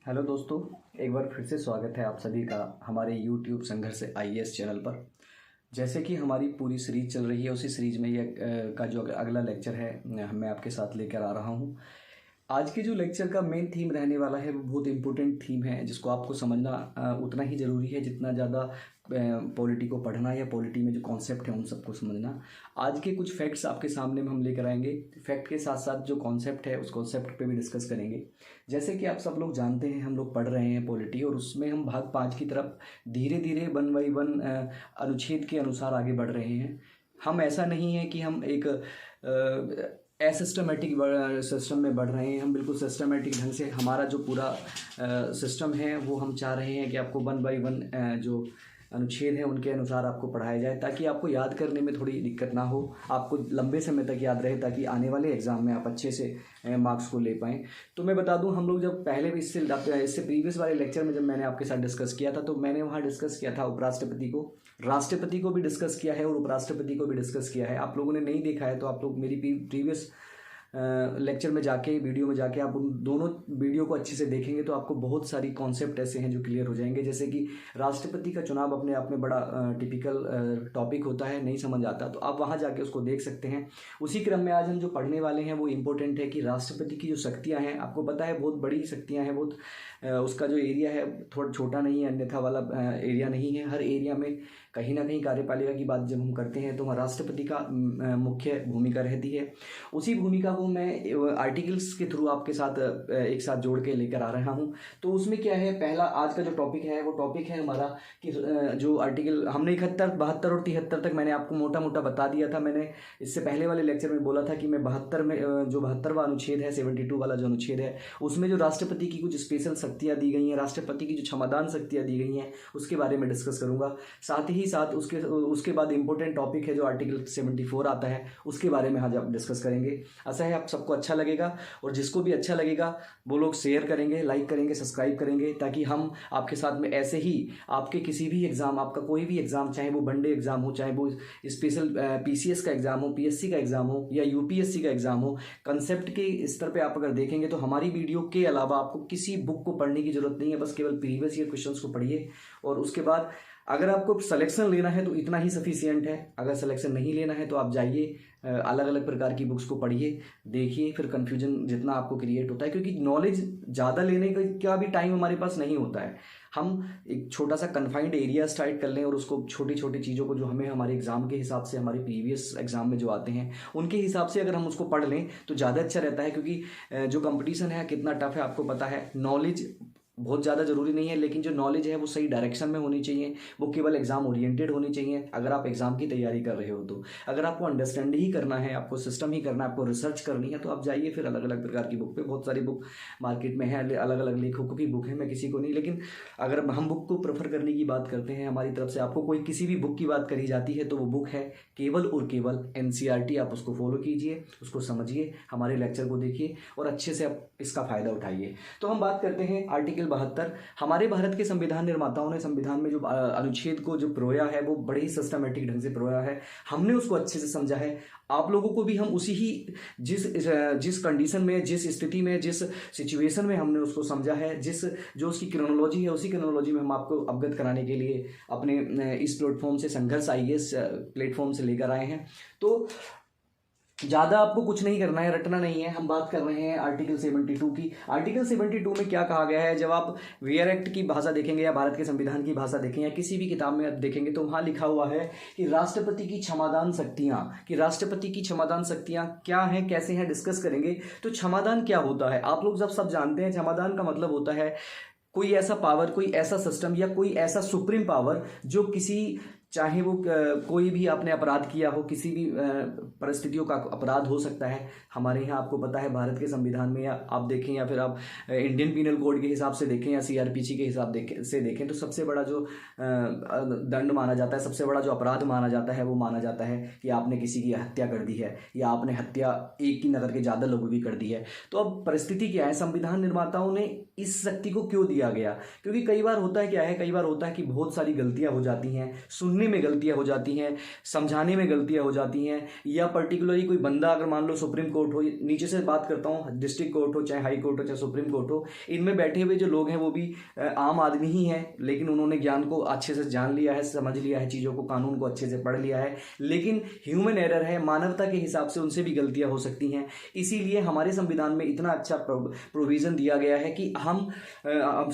Hello दोस्तों, एक बार फिर से स्वागत है आप सभी का हमारे YouTube संघर्ष आईएएस चैनल पर। जैसे कि हमारी पूरी सीरीज चल रही है, उसी सीरीज में ये का जो अगला लेक्चर है मैं आपके साथ लेकर आ रहा हूँ। आज के जो लेक्चर का मेन थीम रहने वाला है वो बहुत इंपॉर्टेंट थीम है, जिसको आपको समझना उतना ही ज़रूरी है जितना ज़्यादा पॉलिटी को पढ़ना या पॉलिटी में जो कॉन्सेप्ट है उन सबको समझना। आज के कुछ फैक्ट्स आपके सामने में हम लेकर आएंगे। फैक्ट के साथ साथ जो कॉन्सेप्ट है उस कॉन्सेप्ट पे भी डिस्कस करेंगे। जैसे कि आप सब लोग जानते हैं, हम लोग पढ़ रहे हैं पॉलिटी, और उसमें हम भाग 5 की तरफ धीरे धीरे 1 बाई 1 अनुच्छेद के अनुसार आगे बढ़ रहे हैं। हम ऐसा नहीं है कि हम एक एसिस्टमेटिक सिस्टम में बढ़ रहे हैं। हम बिल्कुल सिस्टमेटिक ढंग से हमारा जो पूरा सिस्टम है वो हम चाह रहे हैं कि आपको 1 बाई 1 जो अनुच्छेद है उनके अनुसार आपको पढ़ाया जाए, ताकि आपको याद करने में थोड़ी दिक्कत ना हो, आपको लंबे समय तक याद रहे, ताकि आने वाले एग्ज़ाम में आप अच्छे से मार्क्स को ले पाएँ। तो मैं बता दूं, हम लोग जब पहले भी इससे प्रीवियस वाले लेक्चर में जब मैंने आपके साथ डिस्कस किया था, तो मैंने वहाँ डिस्कस किया था उपराष्ट्रपति को, राष्ट्रपति को भी डिस्कस किया है और उपराष्ट्रपति को भी डिस्कस किया है। आप लोगों ने नहीं देखा है तो आप लोग मेरी प्रीवियस लेक्चर में जाके, वीडियो में जाके आप उन दोनों वीडियो को अच्छे से देखेंगे तो आपको बहुत सारी कॉन्सेप्ट ऐसे हैं जो क्लियर हो जाएंगे। जैसे कि राष्ट्रपति का चुनाव अपने आप में बड़ा टिपिकल टॉपिक होता है, नहीं समझ आता तो आप वहाँ जाके उसको देख सकते हैं। उसी क्रम में आज हम जो पढ़ने वाले हैं वो इम्पोर्टेंट है कि राष्ट्रपति की जो शक्तियाँ हैं, आपको पता है बहुत बड़ी शक्तियाँ हैं, बहुत उसका जो एरिया है थोड़ा छोटा नहीं है, अन्यथा वाला एरिया नहीं है। हर एरिया में कहीं ना कहीं कार्यपालिका की बात जब हम करते हैं तो राष्ट्रपति का मुख्य भूमिका रहती है। उसी भूमिका को मैं आर्टिकल्स के थ्रू आपके साथ एक साथ जोड़ के लेकर आ रहा हूँ। तो उसमें क्या है, पहला आज का जो टॉपिक है वो टॉपिक है हमारा कि जो आर्टिकल हमने 71, 72 और 73 तक मैंने आपको मोटा मोटा बता दिया था। मैंने इससे पहले वाले लेक्चर में बोला था कि मैं 72 में जो 72वां अनुच्छेद है, 72 वाला जो अनुच्छेद है, उसमें जो राष्ट्रपति की कुछ स्पेशल शक्तियाँ दी गई हैं, राष्ट्रपति की जो क्षमतान शक्तियाँ दी गई हैं, उसके बारे में डिस्कस करूँगा। साथ ही साथ उसके बाद इंपॉर्टेंट टॉपिक है जो आर्टिकल 74 आता है, उसके बारे में आज आप डिस्कस करेंगे। आशा है आप सबको अच्छा लगेगा, और जिसको भी अच्छा लगेगा वो लोग शेयर करेंगे, लाइक करेंगे, सब्सक्राइब करेंगे, ताकि हम आपके साथ में ऐसे ही आपके किसी भी एग्ज़ाम, आपका कोई भी एग्ज़ाम, चाहे वो वनडे एग्ज़ाम हो, चाहे वो स्पेशल पीसीएस का एग्ज़ाम हो, पीएससी का एग्ज़ाम हो या यूपीएससी का एग्ज़ाम हो, कंसेप्ट के स्तर पे आप अगर देखेंगे तो हमारी वीडियो के अलावा आपको किसी बुक को पढ़ने की जरूरत नहीं है। बस केवल प्रीवियस ईयर क्वेश्चंस को पढ़िए, और उसके बाद अगर आपको सिलेक्शन लेना है तो इतना ही सफिशिएंट है। अगर सिलेक्शन नहीं लेना है तो आप जाइए, अलग अलग प्रकार की बुक्स को पढ़िए, देखिए, फिर कन्फ्यूजन जितना आपको क्रिएट होता है, क्योंकि नॉलेज ज़्यादा लेने का भी टाइम हमारे पास नहीं होता है। हम एक छोटा सा कन्फाइंड एरिया स्टार्ट कर लें और उसको छोटी छोटी चीज़ों को जो हमें हमारे एग्ज़ाम के हिसाब से, हमारे प्रीवियस एग्ज़ाम में जो आते हैं उनके हिसाब से अगर हम उसको पढ़ लें तो ज़्यादा अच्छा रहता है। क्योंकि जो कंपटीशन है कितना टफ है आपको पता है। नॉलेज बहुत ज़्यादा ज़रूरी नहीं है, लेकिन जो नॉलेज है वो सही डायरेक्शन में होनी चाहिए, वो केवल एग्जाम ओरिएंटेड होनी चाहिए। अगर आप एग्जाम की तैयारी कर रहे हो तो, अगर आपको अंडरस्टैंड ही करना है, आपको सिस्टम ही करना है, आपको रिसर्च करनी है, तो आप जाइए फिर अलग अलग प्रकार की बुक पे। बहुत सारी बुक मार्केट में है, अलग अलग लेखकों की बुक है, मैं किसी को नहीं, लेकिन अगर हम बुक को प्रेफर करने की बात करते हैं हमारी तरफ से, आपको कोई किसी भी बुक की बात करी जाती है तो वो बुक है केवल और केवल एनसीईआरटी। आप उसको फॉलो कीजिए, उसको समझिए, हमारे लेक्चर को देखिए और अच्छे से आप इसका फ़ायदा उठाइए। तो हम बात करते हैं आर्टिकल 72। हमारे भारत के संविधान निर्माताओं ने संविधान में जो अनुच्छेद को जो प्रोया है वो बड़े ही सिस्टमेटिक ढंग से प्रोया है। हमने उसको अच्छे से समझा है। आप लोगों को भी हम उसी ही जिस कंडीशन में, जिस स्थिति में, जिस सिचुएशन में हमने उसको समझा है, जो उसकी क्रोनोलॉजी है, उसी क्रोनोलॉजी में हम आपको अवगत कराने के लिए अपने इस प्लेटफॉर्म से, संघर्ष आईएएस प्लेटफॉर्म से लेकर आए हैं। तो ज़्यादा आपको कुछ नहीं करना है, रटना नहीं है। हम बात कर रहे हैं आर्टिकल 72 की। आर्टिकल 72 में क्या कहा गया है, जब आप वेयर एक्ट की भाषा देखेंगे या भारत के संविधान की भाषा देखेंगे या किसी भी किताब में आप देखेंगे तो वहाँ लिखा हुआ है कि राष्ट्रपति की क्षमादान शक्तियाँ क्या हैं, कैसे हैं, डिस्कस करेंगे। तो क्षमादान क्या होता है आप लोग सब जानते हैं। क्षमादान का मतलब होता है कोई ऐसा पावर, कोई ऐसा सिस्टम या कोई ऐसा सुप्रीम पावर जो किसी, चाहे वो कोई भी आपने अपराध किया हो, किसी भी परिस्थितियों का अपराध हो सकता है। हमारे यहाँ आपको पता है भारत के संविधान में, या आप देखें या फिर आप इंडियन पीनल कोड के हिसाब से देखें या सीआरपीसी के हिसाब से देखें, तो सबसे बड़ा जो दंड माना जाता है, सबसे बड़ा जो अपराध माना जाता है वो माना जाता है कि आपने किसी की हत्या कर दी है, या आपने हत्या एक की नगर के ज़्यादा लोगों की कर दी है। तो अब परिस्थिति क्या है, संविधान निर्माताओं ने इस शक्ति को क्यों दिया गया? क्योंकि कई बार होता है क्या है, कई बार होता है कि बहुत सारी गलतियाँ हो जाती हैं, सुनने में गलतियां हो जाती हैं, समझाने में गलतियां हो जाती हैं, या पर्टिकुलरली कोई बंदा अगर मान लो सुप्रीम कोर्ट हो, नीचे से बात करता हूँ, डिस्ट्रिक्ट कोर्ट हो चाहे हाई कोर्ट हो चाहे सुप्रीम कोर्ट हो, इनमें बैठे हुए जो लोग हैं वो भी आम आदमी ही हैं, लेकिन उन्होंने ज्ञान को अच्छे से जान लिया है, समझ लिया है, चीज़ों को कानून को अच्छे से पढ़ लिया है, लेकिन ह्यूमन एरर है, मानवता के हिसाब से उनसे भी गलतियां हो सकती हैं। इसीलिए हमारे संविधान में इतना अच्छा प्रोविज़न दिया गया है कि हम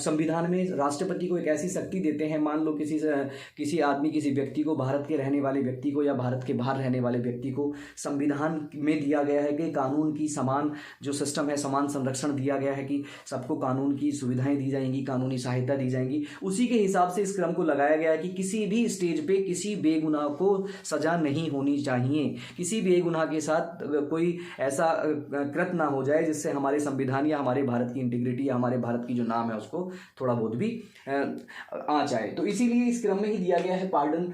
संविधान में राष्ट्रपति को एक ऐसी शक्ति देते हैं, मान लो किसी आदमी, किसी व्यक्ति को, भारत के रहने वाले व्यक्ति को या भारत के बाहर रहने वाले व्यक्ति को संविधान में दिया गया है कि कानून की समान जो सिस्टम है, समान संरक्षण दिया गया है कि सबको कानून की सुविधाएं दी जाएंगी, कानूनी सहायता दी जाएंगी। उसी के हिसाब से इस क्रम को लगाया गया है कि किसी भी स्टेज पे किसी बेगुनाह को सजा नहीं होनी चाहिए, किसी बेगुनाह के साथ कोई ऐसा कृत्य ना हो जाए जिससे हमारे संविधान या हमारे भारत की इंटीग्रिटी या हमारे भारत की जो नाम है उसको थोड़ा बहुत भी आ जाए। तो इसीलिए इस क्रम में ही दिया गया है पार्डन।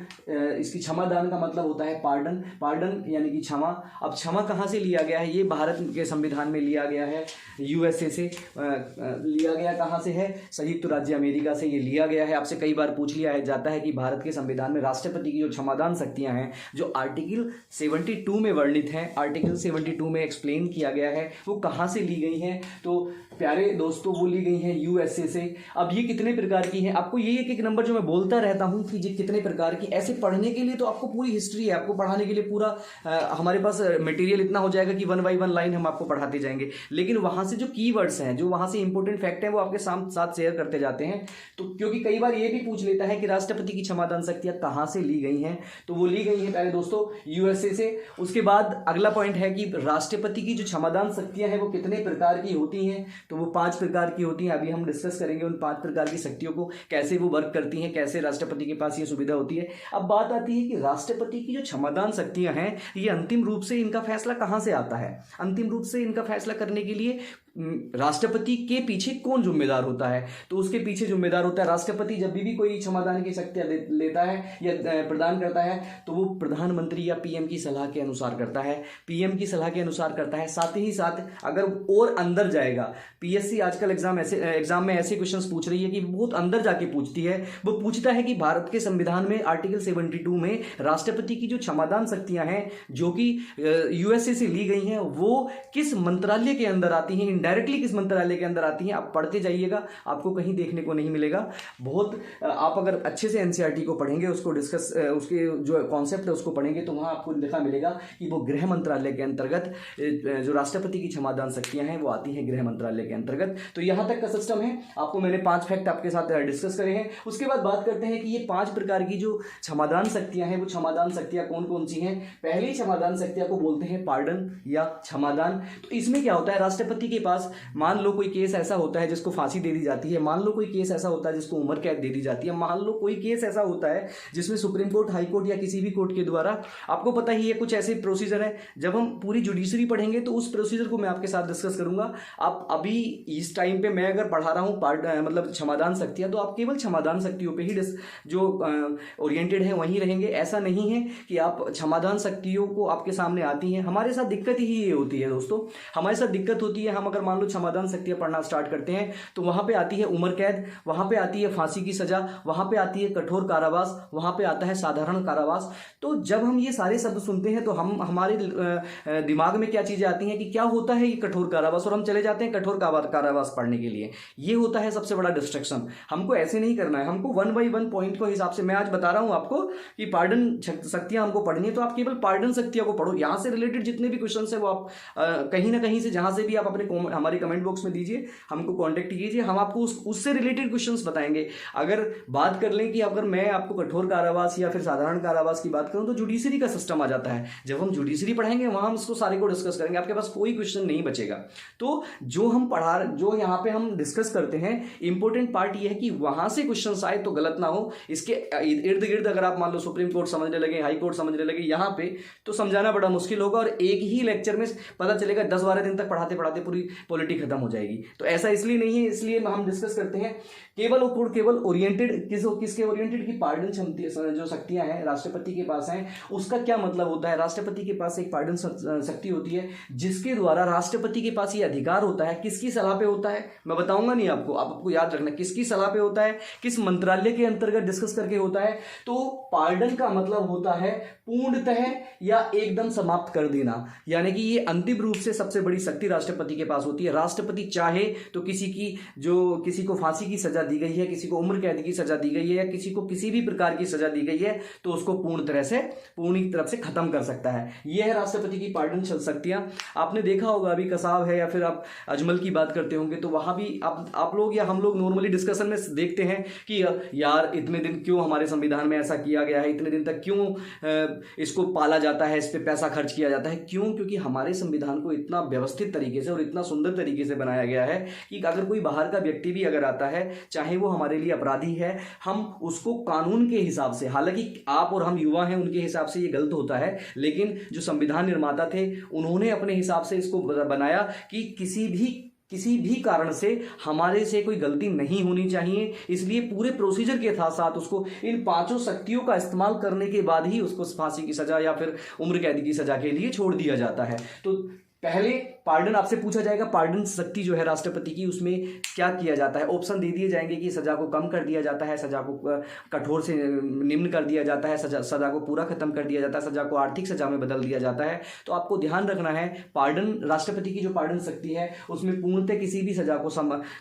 इसकी क्षमादान का मतलब होता है पार्डन, पार्डन यानी कि क्षमा। अब क्षमा कहाँ से लिया गया है? ये भारत के संविधान में लिया गया है, यूएसए से लिया गया। कहाँ से है? संयुक्त राज्य अमेरिका से ये लिया गया है। आपसे कई बार पूछ लिया जाता है कि भारत के संविधान में राष्ट्रपति की जो क्षमादान शक्तियां हैं, जो आर्टिकल 72 में वर्णित हैं, आर्टिकल 72 में एक्सप्लेन किया गया है, वो कहाँ से ली गई हैं? तो प्यारे दोस्तों, वो ली गई हैं यूएसए से। अब ये कितने प्रकार की हैं, आपको ये एक नंबर जो मैं बोलता रहता हूँ कि ये कितने प्रकार की, ऐसे पढ़ने के लिए तो आपको पूरी हिस्ट्री है, आपको पढ़ाने के लिए पूरा हमारे पास मटेरियल इतना हो जाएगा कि 1 बाय 1 लाइन हम आपको पढ़ाते जाएंगे। लेकिन वहाँ से जो कीवर्ड्स हैं, जो वहाँ से इंपॉर्टेंट फैक्ट है, वो आपके साथ शेयर करते जाते हैं। तो क्योंकि कई बार ये भी पूछ लेता है कि राष्ट्रपति की क्षमादान शक्तियाँ कहाँ से ली गई हैं, तो वो ली गई हैं प्यारे दोस्तों यूएसए से। उसके बाद अगला पॉइंट है कि राष्ट्रपति की जो क्षमादान शक्तियाँ हैं वो कितने प्रकार की होती हैं, तो वो 5 प्रकार की होती हैं। अभी हम डिस्कस करेंगे उन 5 प्रकार की शक्तियों को, कैसे वो वर्क करती हैं, कैसे राष्ट्रपति के पास ये सुविधा होती है। अब बात आती है कि राष्ट्रपति की जो क्षमादान शक्तियां हैं, ये अंतिम रूप से इनका फैसला कहां से आता है? अंतिम रूप से इनका फैसला करने के लिए राष्ट्रपति के पीछे कौन जिम्मेदार होता है? तो उसके पीछे जिम्मेदार होता है राष्ट्रपति। जब भी कोई क्षमादान की शक्तियां लेता है या प्रदान करता है, तो वो प्रधानमंत्री या पीएम की सलाह के अनुसार करता है, पीएम की सलाह के अनुसार करता है। साथ ही साथ अगर और अंदर जाएगा, पीएससी आजकल एग्जाम में ऐसे क्वेश्चंस पूछ रही है कि बहुत अंदर जाके पूछती है। वो पूछता है कि भारत के संविधान में आर्टिकल 72 में राष्ट्रपति की जो क्षमादान शक्तियां हैं, जो कि यूएसए से ली गई हैं, वो किस मंत्रालय के अंदर आती हैं, डायरेक्टली किस मंत्रालय के अंदर आती हैं। आप पढ़ते जाइएगा, आपको कहीं देखने को नहीं मिलेगा। बहुत आप अगर अच्छे से एनसीईआरटी को पढ़ेंगे, उसको डिस्कस, उसके जो कॉन्सेप्ट है उसको पढ़ेंगे, तो वहाँ आपको देखा मिलेगा कि वो गृह मंत्रालय के अंतर्गत जो राष्ट्रपति की क्षमादान शक्तियां हैं वो आती हैं गृह मंत्रालय के अंतर्गत। तो यहाँ तक का सिस्टम है। आपको मैंने 5 फैक्ट आपके साथ डिस्कस करे हैं। उसके बाद बात करते हैं कि ये 5 प्रकार की जो क्षमादान शक्तियां हैं, वो क्षमादान शक्तियां कौन कौन सी हैं। पहली क्षमादान शक्तियां को बोलते हैं पार्डन या क्षमादान। तो इसमें क्या होता है, राष्ट्रपति के पास मान लो कोई केस ऐसा होता है जिसको फांसी दे दी जाती है, मान लो कोई केस ऐसा होता है जिसको उम्र कैद दे दी जाती है, मान लो कोई केस ऐसा होता है जिसमें सुप्रीम कोर्ट, हाई कोर्ट या किसी भी कोर्ट के द्वारा, आपको पता ही है कुछ ऐसे प्रोसीजर है। जब हम पूरी जुडिशरी पढ़ेंगे तो उस प्रोसीजर को मैं आपके साथ डिस्कस करूंगा। आप अभी इस टाइम पे मैं अगर पढ़ा रहा हूँ मतलब क्षमादान शक्तियां, तो आप केवल क्षमादान शक्तियों पे ही जो ओरिएंटेड है वहीं रहेंगे। ऐसा नहीं है कि आप क्षमादान शक्तियों को आपके सामने आती हैं। हमारे साथ दिक्कत ही ये होती है दोस्तों, हमारे साथ दिक्कत होती है, हम अगर मान लो क्षमादान शक्तियां पढ़ना स्टार्ट करते हैं तो वहां पे आती है उम्र कैद, वहां पे आती है फांसी की सजा, वहां पे आती है कठोर कारावास, वहां पे आता है साधारण कारावास। तो जब हम ये सारे शब्द सुनते हैं तो हमारे दिमाग में क्या चीजें आती हैं कि क्या होता है ये कठोर कारावास, और हम चले जाते हैं कठोर कारावास पढ़ने के लिए। ये होता है सबसे बड़ा डिस्ट्रैक्शन। हमको ऐसे नहीं करना है, हमको 1 बाय 1 पॉइंट को हिसाब से मैं आज बता रहा हूं आपको कि पार्डन शक्तियां हमको पढ़नी है, तो आप केवल पार्डन शक्तियों को पढ़ो। यहां से रिलेटेड जितने भी क्वेश्चन है वो आप कहीं ना कहीं से, जहां से भी आप अपने हमारे कमेंट बॉक्स में दीजिए, हमको कांटेक्ट कीजिए, हम आपको उससे रिलेटेड क्वेश्चंस बताएंगे। अगर बात कर लें कि अगर मैं आपको कठोर कारावास या फिर साधारण कारावास की बात करूं तो जुडिशरी का सिस्टम आ जाता है। जब हम जुडिशरी पढ़ेंगे वहां हम इसको सारे को डिस्कस करेंगे, आपके पास कोई क्वेश्चन नहीं बचेगा। तो जो यहाँ पे हम डिस्कस करते हैं, इंपॉर्टेंट पार्ट ये है कि वहां से क्वेश्चन आए तो गलत ना हो। इसके इर्द गिर्द अगर आप मान लो सुप्रीम कोर्ट समझने लगे, हाई कोर्ट समझने लगे, यहाँ पे तो समझाना बड़ा मुश्किल होगा और एक ही लेक्चर में पता चलेगा 10-12 दिन तक पढ़ाते पढ़ाते पूरी पॉलिटी खत्म हो जाएगी। तो ऐसा इसलिए नहीं है, इसलिए हम डिस्कस करते हैं केवल और केवल ओरिएंटेड किसके ओरिएंटेड की पार्डन क्षमता जो शक्तियां हैं राष्ट्रपति के पास हैं, उसका क्या मतलब होता है। राष्ट्रपति के पास एक पार्डन शक्ति होती है जिसके द्वारा राष्ट्रपति के पास ये अधिकार होता है, किसकी सलाह पे होता है मैं बताऊंगा नहीं आपको, आपको याद रखना किसकी सलाह पे होता है, किस मंत्रालय के अंतर्गत डिस्कस करके होता है। तो पार्डन का मतलब होता है पूर्णतः या एकदम समाप्त कर देना, यानी कि ये अंतिम रूप से सबसे बड़ी शक्ति राष्ट्रपति के पास होती है। राष्ट्रपति चाहे तो किसी को फांसी की सजा दी गई है, किसी को उम्र कैद की सजा दी गई है, या किसी को किसी भी प्रकार की सजा दी गई है, तो उसको पूर्ण तरफ से खत्म कर सकता है। यह है राष्ट्रपति की पार्डन शक्तियां। आपने देखा होगा अभी कसाब है या फिर आप अजमल की बात करते होंगे तो वहां भी आप लोग या हम लोग नॉर्मली डिस्कशन में देखते हैं कि यार इतने दिन क्यों हमारे संविधान में ऐसा किया गया है, इतने दिन तक क्यों इसको पाला जाता है, इस पे पैसा खर्च किया जाता है, क्यों? क्योंकि हमारे संविधान को इतना व्यवस्थित तरीके से और इतना सुंदर तरीके से बनाया गया है कि अगर कोई बाहर का व्यक्ति भी अगर आता है, चाहे वो हमारे लिए अपराधी है, हम उसको कानून के हिसाब से, हालांकि आप और हम युवा हैं उनके हिसाब से ये गलत होता है, लेकिन जो संविधान निर्माता थे उन्होंने अपने हिसाब से इसको बनाया कि किसी भी कारण से हमारे से कोई गलती नहीं होनी चाहिए। इसलिए पूरे प्रोसीजर के साथ साथ उसको इन 5 शक्तियों का इस्तेमाल करने के बाद ही उसको फांसी की सजा या फिर उम्र कैद की सजा के लिए छोड़ दिया जाता है। तो पहले पार्डन आपसे पूछा जाएगा, पार्डन शक्ति जो है राष्ट्रपति की, उसमें क्या किया जाता है। ऑप्शन दे दिए जाएंगे कि सजा को कम कर दिया जाता है, सजा को कठोर से निम्न कर दिया जाता है, सजा को पूरा खत्म कर दिया जाता है, सजा को आर्थिक सजा में बदल दिया जाता है। तो आपको ध्यान रखना है पार्डन, राष्ट्रपति की जो पार्डन शक्ति है उसमें पूर्णतः किसी भी सजा को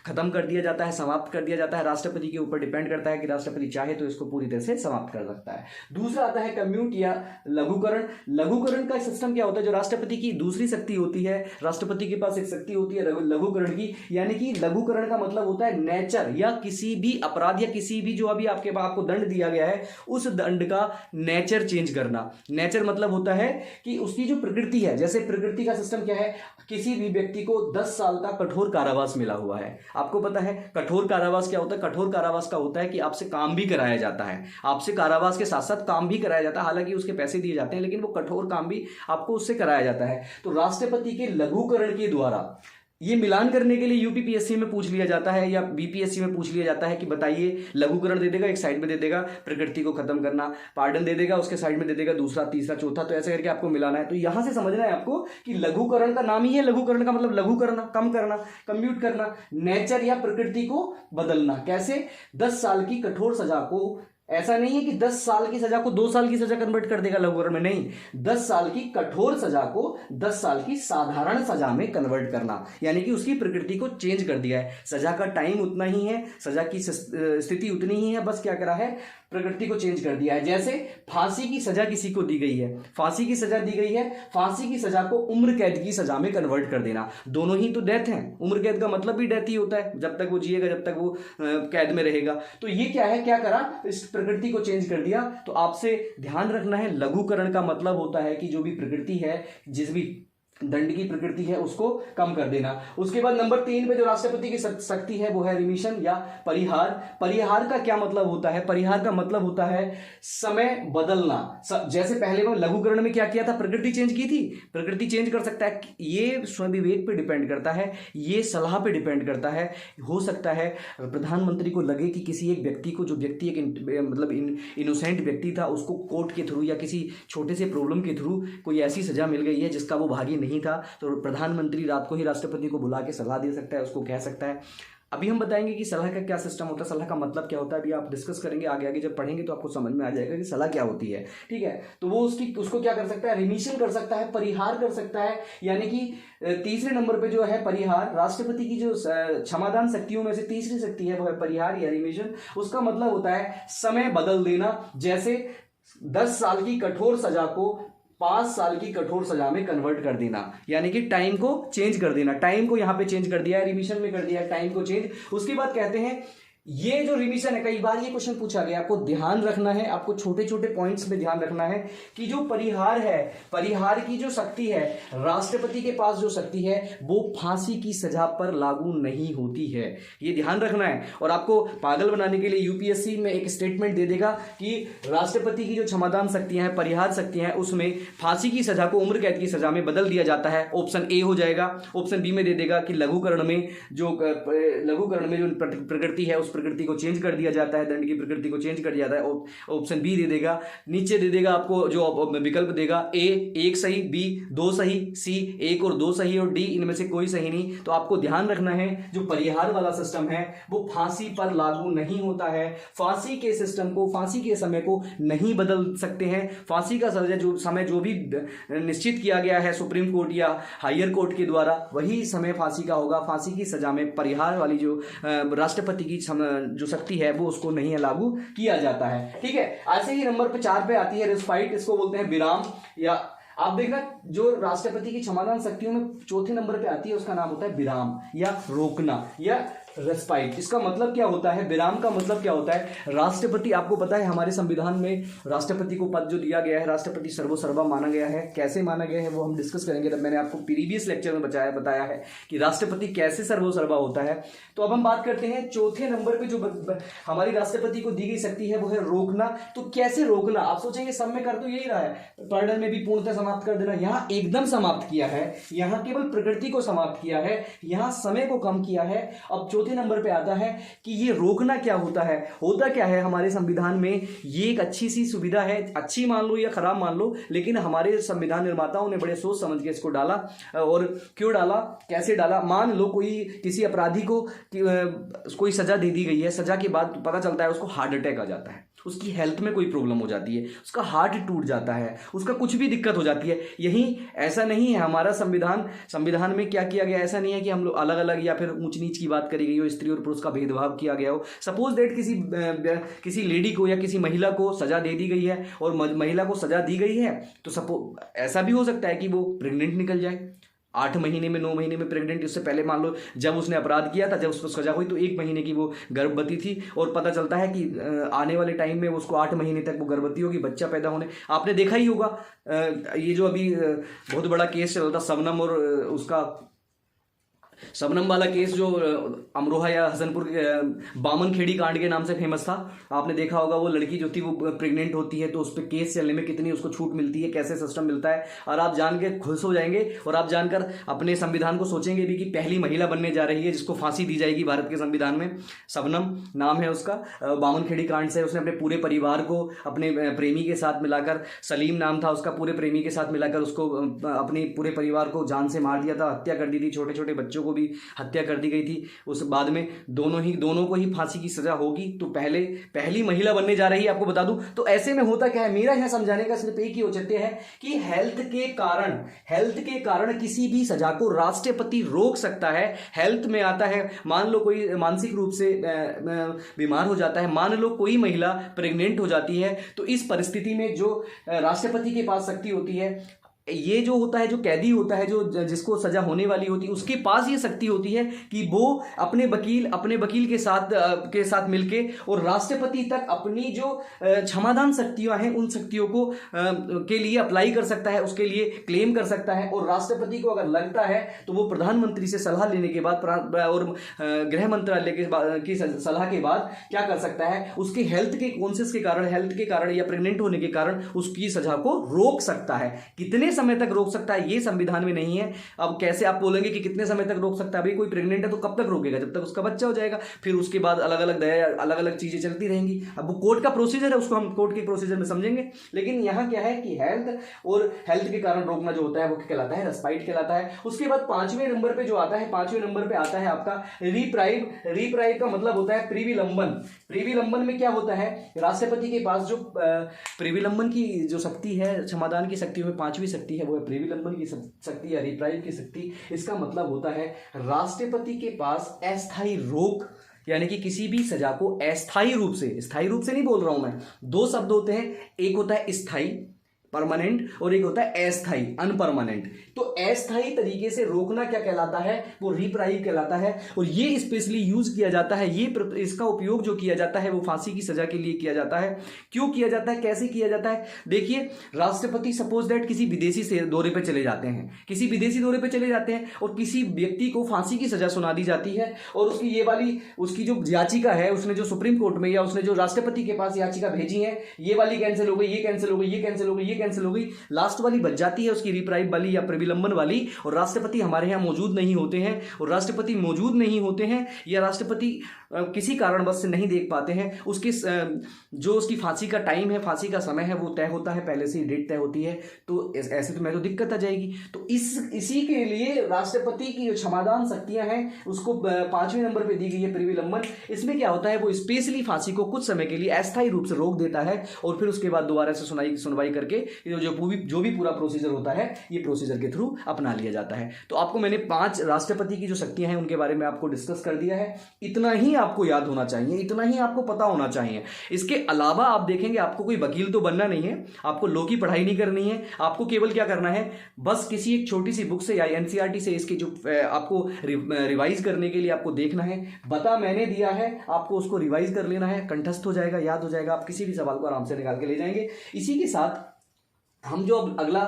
खत्म कर दिया जाता है, समाप्त कर दिया जाता है। राष्ट्रपति के ऊपर डिपेंड करता है कि राष्ट्रपति चाहे तो इसको पूरी तरह से समाप्त कर सकता है। दूसरा आता है कम्यूट या लघुकरण। लघुकरण का सिस्टम क्या होता है, जो राष्ट्रपति की दूसरी शक्ति होती है, राष्ट्रपति के पास एक शक्ति होती है लघुकरण की, यानी कि लघुकरण का मतलब होता है नेचर या किसी भी अपराध या किसी भी जो अभी आपको दंड दिया गया है उस दंड का नेचर चेंज करना। नेचर मतलब होता है कि उसकी जो प्रकृति है, जैसे प्रकृति का सिस्टम क्या है, किसी भी व्यक्ति को 10 साल का कठोर कारावास मिला हुआ है। आपको पता है कठोर कारावास क्या होता है? कठोर कारावास का होता है कि आपसे काम भी कराया जाता है, आपसे कारावास के साथ साथ काम भी कराया जाता है, हालांकि उसके पैसे दिए जाते हैं लेकिन वो कठोर काम भी आपको उससे कराया जाता है। तो राष्ट्रपति के लघुकरण के द्वारा ये मिलान करने के लिए यूपीपीएससी में पूछ लिया जाता है या बीपीएससी में पूछ लिया जाता है कि बताइए, लघुकरण दे देगा, एक साइड में दे देगा प्रकृति को खत्म करना, पार्डन दे देगा, उसके साइड में दे देगा दूसरा, तीसरा, चौथा, तो ऐसे करके आपको मिलाना है। तो यहां से समझना है आपको कि लघुकरण का नाम ही है, लघुकरण का मतलब लघु करना, कम करना, कम्यूट करना, नेचर या प्रकृति को बदलना। कैसे? 10 साल की कठोर सजा को, ऐसा नहीं है कि 10 साल की सजा को 2 साल की सजा कन्वर्ट कर देगा लघुकरण में, नहीं, 10 साल की कठोर सजा को 10 साल की साधारण सजा में कन्वर्ट करना, यानी कि उसकी प्रकृति को चेंज कर दिया है। सजा का टाइम उतना ही है, सजा की स्थिति उतनी ही है, बस क्या करा है, प्रकृति को चेंज कर दिया है। जैसे फांसी की सजा किसी को दी गई है, फांसी की सजा दी गई है, फांसी की सजा को उम्र कैद की सजा में कन्वर्ट कर देना। दोनों ही तो डेथ है, उम्र कैद का मतलब भी डेथ ही होता है, जब तक वो जिएगा, जब तक वो कैद में रहेगा। तो ये क्या है, क्या करा, इस प्रकृति को चेंज कर दिया। तो आपसे ध्यान रखना है, लघुकरण का मतलब होता है कि जो भी प्रकृति है, जिस भी दंड की प्रकृति है उसको कम कर देना। उसके बाद नंबर 3 पे जो राष्ट्रपति की शक्ति है वो है रिमिशन या परिहार। परिहार का क्या मतलब होता है? परिहार का मतलब होता है समय बदलना। जैसे पहले वो लघुकरण में क्या किया था, प्रकृति चेंज की थी, प्रकृति चेंज कर सकता है। ये स्वयं विवेक पे डिपेंड करता है, ये सलाह पे डिपेंड करता है। हो सकता है प्रधानमंत्री को लगे कि किसी एक व्यक्ति को, जो व्यक्ति एक मतलब इनोसेंट व्यक्ति था, उसको कोर्ट के थ्रू या किसी छोटे से प्रॉब्लम के थ्रू कोई ऐसी सजा मिल गई है जिसका वो भागी नहीं था, तो प्रधानमंत्री रात को ही राष्ट्रपति को बुला के सलाह दे सकता है, उसको कह सकता है। अभी हम बताएंगे कि सलाह का क्या सिस्टम होता है, सलाह का मतलब क्या होता है, अभी आप डिस्कस करेंगे आगे आगे जब पढ़ेंगे तो आपको समझ में आ जाएगा कि सलाह क्या होती है। ठीक है, तो वो उसको क्या कर सकता है, रिमिशन कर सकता है, परिहार कर सकता है। यानी कि तीसरे नंबर पे जो है परिहार, राष्ट्रपति की जो क्षमादान शक्तियों में से तीसरी शक्ति है वो है परिहार या रिमिशन। उसका मतलब होता है समय बदल देना। जैसे 10 साल की कठोर सजा को 5 साल की कठोर सजा में कन्वर्ट कर देना, यानी कि टाइम को चेंज कर देना। टाइम को यहां पे चेंज कर दिया है, रिमिशन में कर दिया है टाइम को चेंज। उसके बाद कहते हैं ये जो रिवीजन है, कई बार ये क्वेश्चन पूछा गया, आपको ध्यान रखना है, आपको छोटे छोटे पॉइंट्स में ध्यान रखना है कि जो परिहार है, परिहार की जो शक्ति है, राष्ट्रपति के पास जो शक्ति है वो फांसी की सजा पर लागू नहीं होती है, ये ध्यान रखना है। और आपको पागल बनाने के लिए यूपीएससी में एक स्टेटमेंट दे देगा कि राष्ट्रपति की जो क्षमादान शक्तियां हैं, परिहार शक्तियां हैं, उसमें फांसी की सजा को उम्र कैद की सजा में बदल दिया जाता है। ऑप्शन ए हो जाएगा। ऑप्शन बी में दे देगा कि लघुकरण में जो प्रकृति है उस प्रकृति को चेंज कर दिया जाता है, दंड की प्रकृति को चेंज कर दिया जाता है। ऑप्शन बी दे देगा। नीचे दे देगा आपको जो विकल्प देगा, ए एक सही, बी दो सही, सी एक और दो सही, और डी इनमें से कोई सही नहीं। तो आपको ध्यान रखना है जो परिहार वाला सिस्टम है वो फांसी पर लागू नहीं होता है। फांसी के सिस्टम को, फांसी के समय को नहीं बदल सकते हैं। फांसी का जो समय जो भी निश्चित किया गया है सुप्रीम कोर्ट या हायर कोर्ट के द्वारा, वही समय फांसी का होगा। फांसी की सजा में परिहार वाली जो राष्ट्रपति की जो शक्ति है वो उसको नहीं लागू किया जाता है। ठीक है, ऐसे ही नंबर पे 4 पे आती है रिस्पाइट, इसको बोलते हैं विराम। या आप देखना जो राष्ट्रपति की क्षमादान शक्तियों में चौथे नंबर पे आती है उसका नाम होता है विराम या रोकना या रेस्पाइट। इसका मतलब क्या होता है, विराम का मतलब क्या होता है, राष्ट्रपति, आपको पता है हमारे संविधान में राष्ट्रपति को पद जो दिया गया है, राष्ट्रपति सर्वोसर्वा माना गया है। कैसे माना गया है वो हम डिस्कस करेंगे। तब मैंने आपको प्रीवियस लेक्चर में बताया है कि राष्ट्रपति कैसे सर्वोसर्वा होता है। तो अब हम बात करते हैं चौथे नंबर पे जो हमारी राष्ट्रपति को दी गई शक्ति है वो है रोकना। तो कैसे रोकना, आप सोचेंगे सब में कर तो यही रहा है, पार्डन में भी पूर्णतः समाप्त कर देना, यहां एकदम समाप्त किया है, यहां केवल प्रकृति को समाप्त किया है, यहां समय को कम किया है। अब चौथे नंबर पे आता है कि ये रोकना क्या होता है। होता क्या है हमारे संविधान में, ये एक अच्छी सी सुविधा है, अच्छी मान लो या खराब मान लो, लेकिन हमारे संविधान निर्माताओं ने बड़े सोच समझ के इसको डाला। और क्यों डाला, कैसे डाला, मान लो कोई किसी अपराधी को कोई सजा दे दी गई है, सजा के बाद पता चलता है उसको हार्ट अटैक आ जाता है, उसकी हेल्थ में कोई प्रॉब्लम हो जाती है, उसका हार्ट टूट जाता है, उसका कुछ भी दिक्कत हो जाती है। यही ऐसा नहीं है हमारा संविधान में क्या किया गया, ऐसा नहीं है कि हम लोग अलग अलग या फिर ऊंच नीच की बात करी गई हो, स्त्री और पुरुष का भेदभाव किया गया हो। सपोज दैट किसी लेडी को या किसी महिला को सजा दे दी गई है और महिला को सजा दी गई है, तो सपोज ऐसा भी हो सकता है कि वो प्रेग्नेंट निकल जाए 8 महीने में, 9 महीने में प्रेग्नेंट। इससे पहले मान लो जब उसने अपराध किया था, जब उसको सजा हुई तो 1 महीने की वो गर्भवती थी, और पता चलता है कि आने वाले टाइम में उसको 8 महीने तक वो गर्भवती होगी, बच्चा पैदा होने। आपने देखा ही होगा ये जो अभी बहुत बड़ा केस चल रहा था शबनम और उसका, शबनम वाला केस जो अमरोहा या हसनपुर बामन खेड़ी कांड के नाम से फेमस था। आपने देखा होगा वो लड़की जो थी वो प्रेग्नेंट होती है तो उस पर केस चलने में कितनी उसको छूट मिलती है, कैसे सिस्टम मिलता है। और आप जान के खुश हो जाएंगे और आप जानकर अपने संविधान को सोचेंगे भी कि पहली महिला बनने जा रही है जिसको फांसी दी जाएगी भारत के संविधान में। शबनम नाम है उसका, बामन खेड़ी कांड से उसने अपने पूरे परिवार को अपने प्रेमी के साथ मिलाकर, सलीम नाम था उसका, पूरे प्रेमी के साथ मिलाकर उसको अपने पूरे परिवार को जान से मार दिया था, हत्या कर दी थी, छोटे छोटे बच्चों को भी हत्या कर दी गई थी। उस बाद में दोनों को ही फांसी की सजा होगी। तो पहली महिला बनने जा रही है, आपको बता दूं। तो ऐसे में होता क्या है, मेरा यहां समझाने का सिर्फ एक ही औचित्य है कि हेल्थ के कारण किसी भी सजा को राष्ट्रपति रोक सकता है। हेल्थ में आता है, मान लो कोई मानसिक रूप से बीमार हो जाता है, मान लो कोई महिला प्रेग्नेंट हो जाती है, तो इस परिस्थिति में जो राष्ट्रपति के पास शक्ति होती है, ये जो होता है, जो कैदी होता है, जो जिसको सजा होने वाली होती है, उसके पास ये शक्ति होती है कि वो अपने वकील के साथ मिलके और राष्ट्रपति तक अपनी जो क्षमादान शक्तियां हैं उन शक्तियों को के लिए अप्लाई कर सकता है, उसके लिए क्लेम कर सकता है। और राष्ट्रपति को अगर लगता है तो वो प्रधानमंत्री से सलाह लेने के बाद और गृह मंत्रालय की सलाह के बाद क्या कर सकता है, उसके हेल्थ के कारण या प्रेग्नेंट होने के कारण उसकी सजा को रोक सकता है। कितने समय तक रोक सकता है ये संविधान में नहीं है। अब कैसे आप बोलेंगे कि कितने समय तक रोक सकता है, भाई कोई प्रेग्नेंट है तो कब तक रोकेगा, जब तक उसका बच्चा हो जाएगा, फिर उसके बाद अलग अलग चीजें चलती रहेंगी। अब वो कोर्ट का प्रोसीजर है, उसको हम कोर्ट के प्रोसीजर में समझेंगे। लेकिन यहां क्या है कि हेल्थ के कारण रोकना जो होता है वो कहलाता है रेस्पाइट कहलाता है। उसके बाद 5वें नंबर पे जो आता है, 5वें नंबर पे आता है आपका रिप्राइव का मतलब होता है प्रिविलंबन में क्या होता है, राष्ट्रपति के पास जो प्रिविलंबन की जो शक्ति है, क्षमादान की शक्ति में 5वीं शक्ति है वो है प्रिविलंबन की शक्ति या रिप्राइव की शक्ति। इसका मतलब होता है राष्ट्रपति के पास अस्थायी रोक, यानी कि किसी भी सजा को अस्थायी रूप से, स्थायी रूप से नहीं बोल रहा हूं मैं, 2 शब्द होते हैं, एक होता है स्थायी, परमानेंट, और एक होता है अस्थाई, अनपरमानेंट। तो अस्थाई तरीके से रोकना क्या कहलाता है, वो रिप्राइव कहलाता है। और ये स्पेशली यूज किया जाता है, इसका उपयोग जो किया जाता है वो फांसी की सजा के लिए किया जाता है। क्यों किया जाता है, कैसे किया जाता है? देखिए, राष्ट्रपति सपोज दैट किसी विदेशी से दौरे पर चले जाते हैं, किसी विदेशी दौरे पर चले जाते हैं और किसी व्यक्ति को फांसी की सजा सुना दी जाती है, और उसकी ये वाली उसकी जो याचिका है, उसने जो सुप्रीम कोर्ट में या उसने जो राष्ट्रपति के पास याचिका भेजी है, ये वाली कैंसिल हो गई, ये कैंसिल हो गई, ये कैंसिल हो गई, ये कैंसिल हो गई, लास्ट वाली बच जाती है उसकी रिप्राइव वाली या प्रविलंबन वाली, और राष्ट्रपति हमारे यहाँ मौजूद नहीं होते हैं, और राष्ट्रपति मौजूद नहीं होते हैं या राष्ट्रपति किसी कारणवश से नहीं देख पाते हैं, उसके जो उसकी फांसी का टाइम है, फांसी का समय है, वो तय होता है, पहले से ही डेट तय होती है। तो ऐसे तो मैं तो दिक्कत आ जाएगी। तो इसी के लिए राष्ट्रपति की जो क्षमादान शक्तियां हैं उसको 5वें नंबर पे दी गई है प्रविलंबन। इसमें क्या होता है, वो स्पेशली फांसी को कुछ समय के लिए अस्थायी रूप से रोक देता है, और फिर उसके बाद दोबारा से सुनवाई करके जो भी पूरा प्रोसीजर होता है, ये प्रोसीजर के थ्रू अपना लिया जाता है। तो आपको मैंने 5 राष्ट्रपति की जो शक्तियां हैं उनके बारे में आपको डिस्कस कर दिया है। इतना ही आपको याद होना चाहिए, इतना ही आपको पता होना चाहिए। इसके अलावा आप देखेंगे, आपको कोई वकील तो बनना नहीं है, आपको लॉ की पढ़ाई नहीं करनी है, आपको केवल क्या करना है, बस किसी एक छोटी सी बुक से या एनसीईआरटी से इसके जो आपको रिवाइज करने के लिए आपको देखना है। बता मैंने दिया है, आपको उसको रिवाइज कर लेना है, कंठस्थ हो जाएगा, याद हो जाएगा, आप किसी भी सवाल को आराम से निकाल के ले जाएंगे। इसी के साथ हम जो अब अगला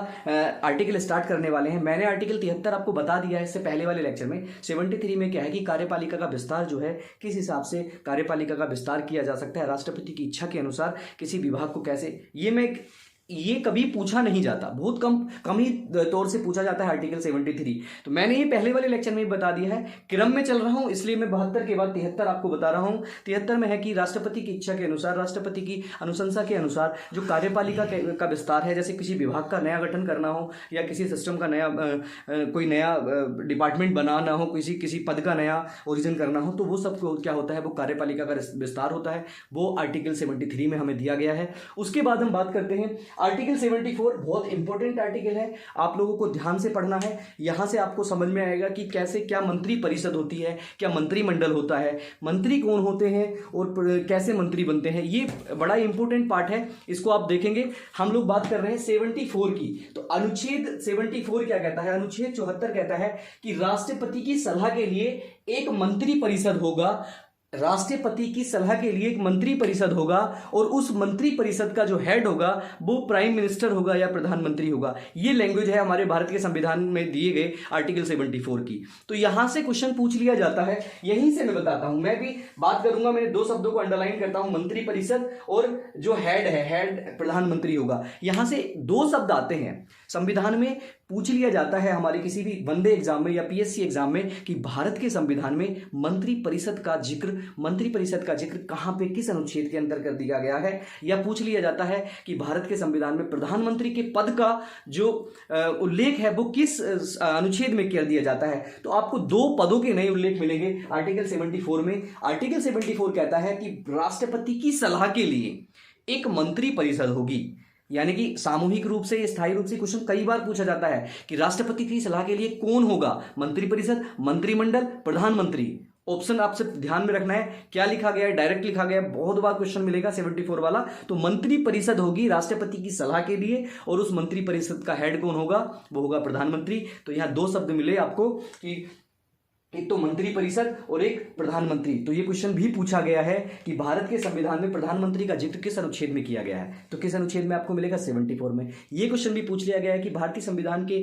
आर्टिकल स्टार्ट करने वाले हैं, मैंने आर्टिकल 73 आपको बता दिया है इससे पहले वाले लेक्चर में। 73 में क्या है कि कार्यपालिका का विस्तार जो है, किस हिसाब से कार्यपालिका का विस्तार किया जा सकता है, राष्ट्रपति की इच्छा के अनुसार किसी विभाग को कैसे, ये कभी पूछा नहीं जाता, बहुत कम ही तौर से पूछा जाता है आर्टिकल 73। तो मैंने ये पहले वाले लेक्चर में ही बता दिया है, क्रम में चल रहा हूं इसलिए मैं 72 के बाद 73 आपको बता रहा हूं। 73 में है कि राष्ट्रपति की इच्छा के अनुसार, राष्ट्रपति की अनुशंसा के अनुसार जो कार्यपालिका का विस्तार है, जैसे किसी विभाग का नया गठन करना हो या किसी सिस्टम का कोई नया डिपार्टमेंट बनाना हो, किसी पद का नया ओरिजिन करना हो, तो वो सब क्या होता है, वो कार्यपालिका का विस्तार होता है, वो आर्टिकल 73 में हमें दिया गया है। उसके बाद हम बात करते हैं आर्टिकल 74, बहुत इंपॉर्टेंट आर्टिकल है, आप लोगों को ध्यान से पढ़ना है। यहां से आपको समझ में आएगा कि कैसे क्या मंत्री परिषद होती है, क्या मंत्रिमंडल होता है, मंत्री कौन होते हैं और कैसे मंत्री बनते हैं, ये बड़ा इंपॉर्टेंट पार्ट है, इसको आप देखेंगे। हम लोग बात कर रहे हैं 74 की। तो अनुच्छेद 74 क्या कहता है, अनुच्छेद 74 कहता है कि राष्ट्रपति की सलाह के लिए एक मंत्री परिषद होगा, राष्ट्रपति की सलाह के लिए एक मंत्री परिषद होगा, और उस मंत्री परिषद का जो हेड होगा वो प्राइम मिनिस्टर होगा या प्रधानमंत्री होगा। ये लैंग्वेज है हमारे भारत के संविधान में दिए गए आर्टिकल 74 की। तो यहां से क्वेश्चन पूछ लिया जाता है, यहीं से मैं बताता हूं, मैं भी बात करूंगा, मैंने 2 शब्दों को अंडरलाइन करता हूं, मंत्री परिषद और जो हेड है, हेड प्रधानमंत्री होगा। यहां से 2 शब्द आते हैं, संविधान में पूछ लिया जाता है हमारे किसी भी वनडे एग्जाम में या पीएससी एग्जाम में कि भारत के संविधान में मंत्री परिषद का जिक्र कहां पे, किस अनुच्छेद के अंदर कर दिया गया है, या पूछ लिया जाता है कि भारत के संविधान में प्रधानमंत्री के पद का जो उल्लेख है वो किस अनुच्छेद में कर दिया जाता है। तो आपको 2 पदों के नए उल्लेख मिलेंगे आर्टिकल 74 में। आर्टिकल 74 कहता है कि राष्ट्रपति की सलाह के लिए एक मंत्री परिषद होगी, यानी कि सामूहिक रूप से, स्थायी रूप से क्वेश्चन कई बार पूछा जाता है कि राष्ट्रपति की सलाह के लिए कौन होगा, मंत्री परिषद, मंत्रिमंडल, प्रधानमंत्री। ऑप्शन आपसे ध्यान में रखना है, क्या लिखा गया है, डायरेक्ट लिखा गया है, बहुत बार क्वेश्चन मिलेगा 74 वाला। तो मंत्री परिषद होगी राष्ट्रपति की सलाह के लिए, और उस मंत्री परिषद का हेड कौन होगा, वो होगा प्रधानमंत्री। तो यहां 2 शब्द मिले आपको कि एक तो मंत्री परिषद और एक प्रधानमंत्री। तो ये क्वेश्चन भी पूछा गया है कि भारत के संविधान में प्रधानमंत्री का जिक्र किस अनुच्छेद में किया गया है, तो किस अनुच्छेद में आपको मिलेगा, 74 में। ये क्वेश्चन भी पूछ लिया गया है कि भारतीय संविधान के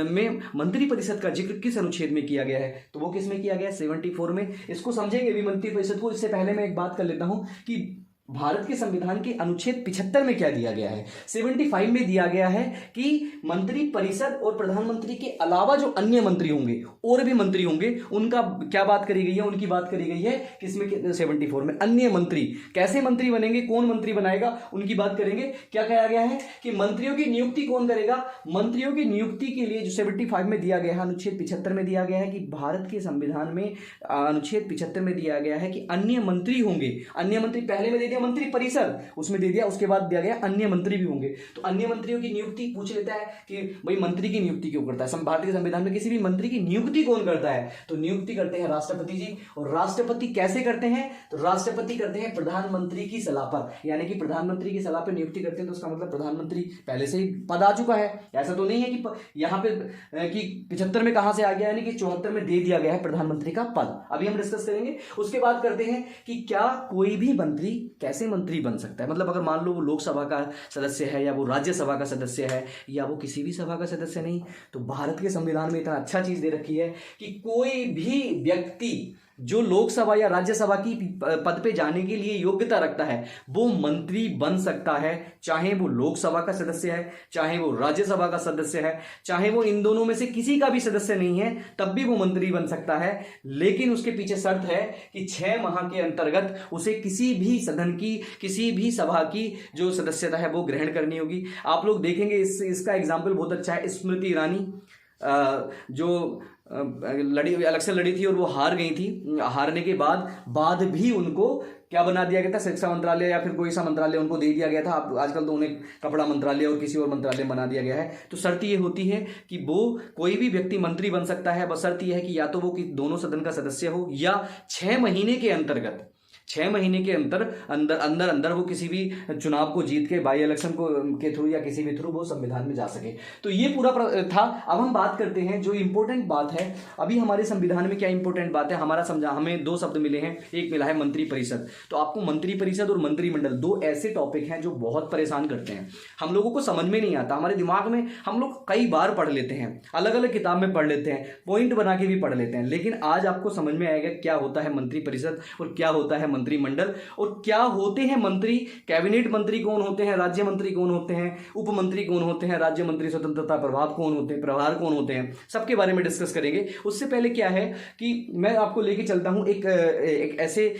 में मंत्री परिषद का जिक्र किस अनुच्छेद में किया गया है, तो वो किस में किया गया है, 74 में। इसको समझेंगे भी मंत्री परिषद को। इससे पहले मैं एक बात कर लेता हूं कि भारत के संविधान के अनुच्छेद 75 में क्या दिया गया है। 75 में दिया गया है कि मंत्री परिषद और प्रधानमंत्री के अलावा जो अन्य मंत्री होंगे, और भी मंत्री होंगे, उनका क्या बात करी गई है, उनकी बात करी गई है किसमें, 74 में। अन्य मंत्री कैसे मंत्री बनेंगे, कौन मंत्री बनाएगा, उनकी बात करेंगे। क्या कहा गया है कि मंत्रियों की नियुक्ति कौन करेगा, मंत्रियों की नियुक्ति के लिए जो 75 में दिया गया है, अनुच्छेद 75 में दिया गया है कि भारत के संविधान में अनुच्छेद 75 में दिया गया है कि अन्य मंत्री होंगे। अन्य मंत्री पहले में दे दिया दिया मंत्री परिषद, उसमें दे दिया, उसके बाद दिया गया अन्य मंत्री भी होंगे। तो अन्य मंत्रियों की नियुक्ति पूछ लेता है कि भाई मंत्री की नियुक्ति क्यों करता है, भारतीय संविधान में किसी भी मंत्री की नियुक्ति कौन करता है, तो नियुक्ति करते हैं राष्ट्रपति जी। और राष्ट्रपति कैसे करते हैं, तो राष्ट्रपति करते हैं प्रधानमंत्री की सलाह पर, यानी कि प्रधानमंत्री की सलाह पर नियुक्ति करते हैं, तो उसका मतलब प्रधानमंत्री पहले से ही पद आ चुका है। ऐसा तो नहीं है कि यहाँ पे कि 75 में कहां से आ गया, यानी कि 74 में दे दिया गया है प्रधानमंत्री का पद। अभी हम डिस्कस करेंगे। उसके बाद करते हैं कि क्या कोई भी मंत्री कैसे मंत्री बन सकता है, मतलब अगर मान लो वो लोकसभा का सदस्य है या वो राज्यसभा का सदस्य है या वो किसी भी सभा का सदस्य नहीं, तो भारत के संविधान में इतना अच्छा चीज दे रखी है कि कोई भी व्यक्ति जो लोकसभा या राज्यसभा की पद पे जाने के लिए योग्यता रखता है वो मंत्री बन सकता है, चाहे वो लोकसभा का सदस्य है, चाहे वो राज्यसभा का सदस्य है, चाहे वो इन दोनों में से किसी का भी सदस्य नहीं है, तब भी वो मंत्री बन सकता है। लेकिन उसके पीछे शर्त है कि 6 माह के अंतर्गत उसे किसी भी सदन की, किसी भी सभा की जो सदस्यता है वो ग्रहण करनी होगी। आप लोग देखेंगे इसका एग्जाम्पल बहुत अच्छा है। स्मृति ईरानी जो इलेक्शन लड़ी थी और वो हार गई थी, हारने के बाद भी उनको क्या बना दिया गया था, शिक्षा मंत्रालय या फिर कोई सा मंत्रालय उनको दे दिया गया था। आजकल तो उन्हें कपड़ा मंत्रालय और किसी और मंत्रालय बना दिया गया है। तो शर्त ये होती है कि वो कोई भी व्यक्ति मंत्री बन सकता है, बस शर्त ये है कि या तो वो दोनों सदन का सदस्य हो या 6 महीने के अंतर्गत, 6 महीने के अंदर वो किसी भी चुनाव को जीत के बाई इलेक्शन के थ्रू या किसी भी थ्रू वो संविधान में जा सके। तो ये पूरा था। अब हम बात करते हैं जो इंपॉर्टेंट बात है अभी हमारे संविधान में। क्या इंपॉर्टेंट बात है, हमें 2 शब्द मिले हैं, एक मिला है मंत्री परिषद। तो आपको मंत्री परिषद और मंत्रिमंडल 2 ऐसे टॉपिक हैं जो बहुत परेशान करते हैं, हम लोगों को समझ में नहीं आता, हमारे दिमाग में हम लोग कई बार पढ़ लेते हैं, अलग अलग किताब में पढ़ लेते हैं, पॉइंट बना के भी पढ़ लेते हैं, लेकिन आज आपको समझ में आएगा क्या होता है मंत्री परिषद और क्या होता है मंत्रिमंडल और क्या होते हैं मंत्री। कैबिनेट मंत्री कौन होते हैं, राज्य मंत्री कौन होते हैं, उप मंत्री कौन होते हैं, राज्य मंत्री स्वतंत्रता प्रभार कौन होते हैं, सबके बारे में डिस्कस करेंगे। उससे पहले क्या है कि मैं आपको लेके चलता हूं एक ऐसे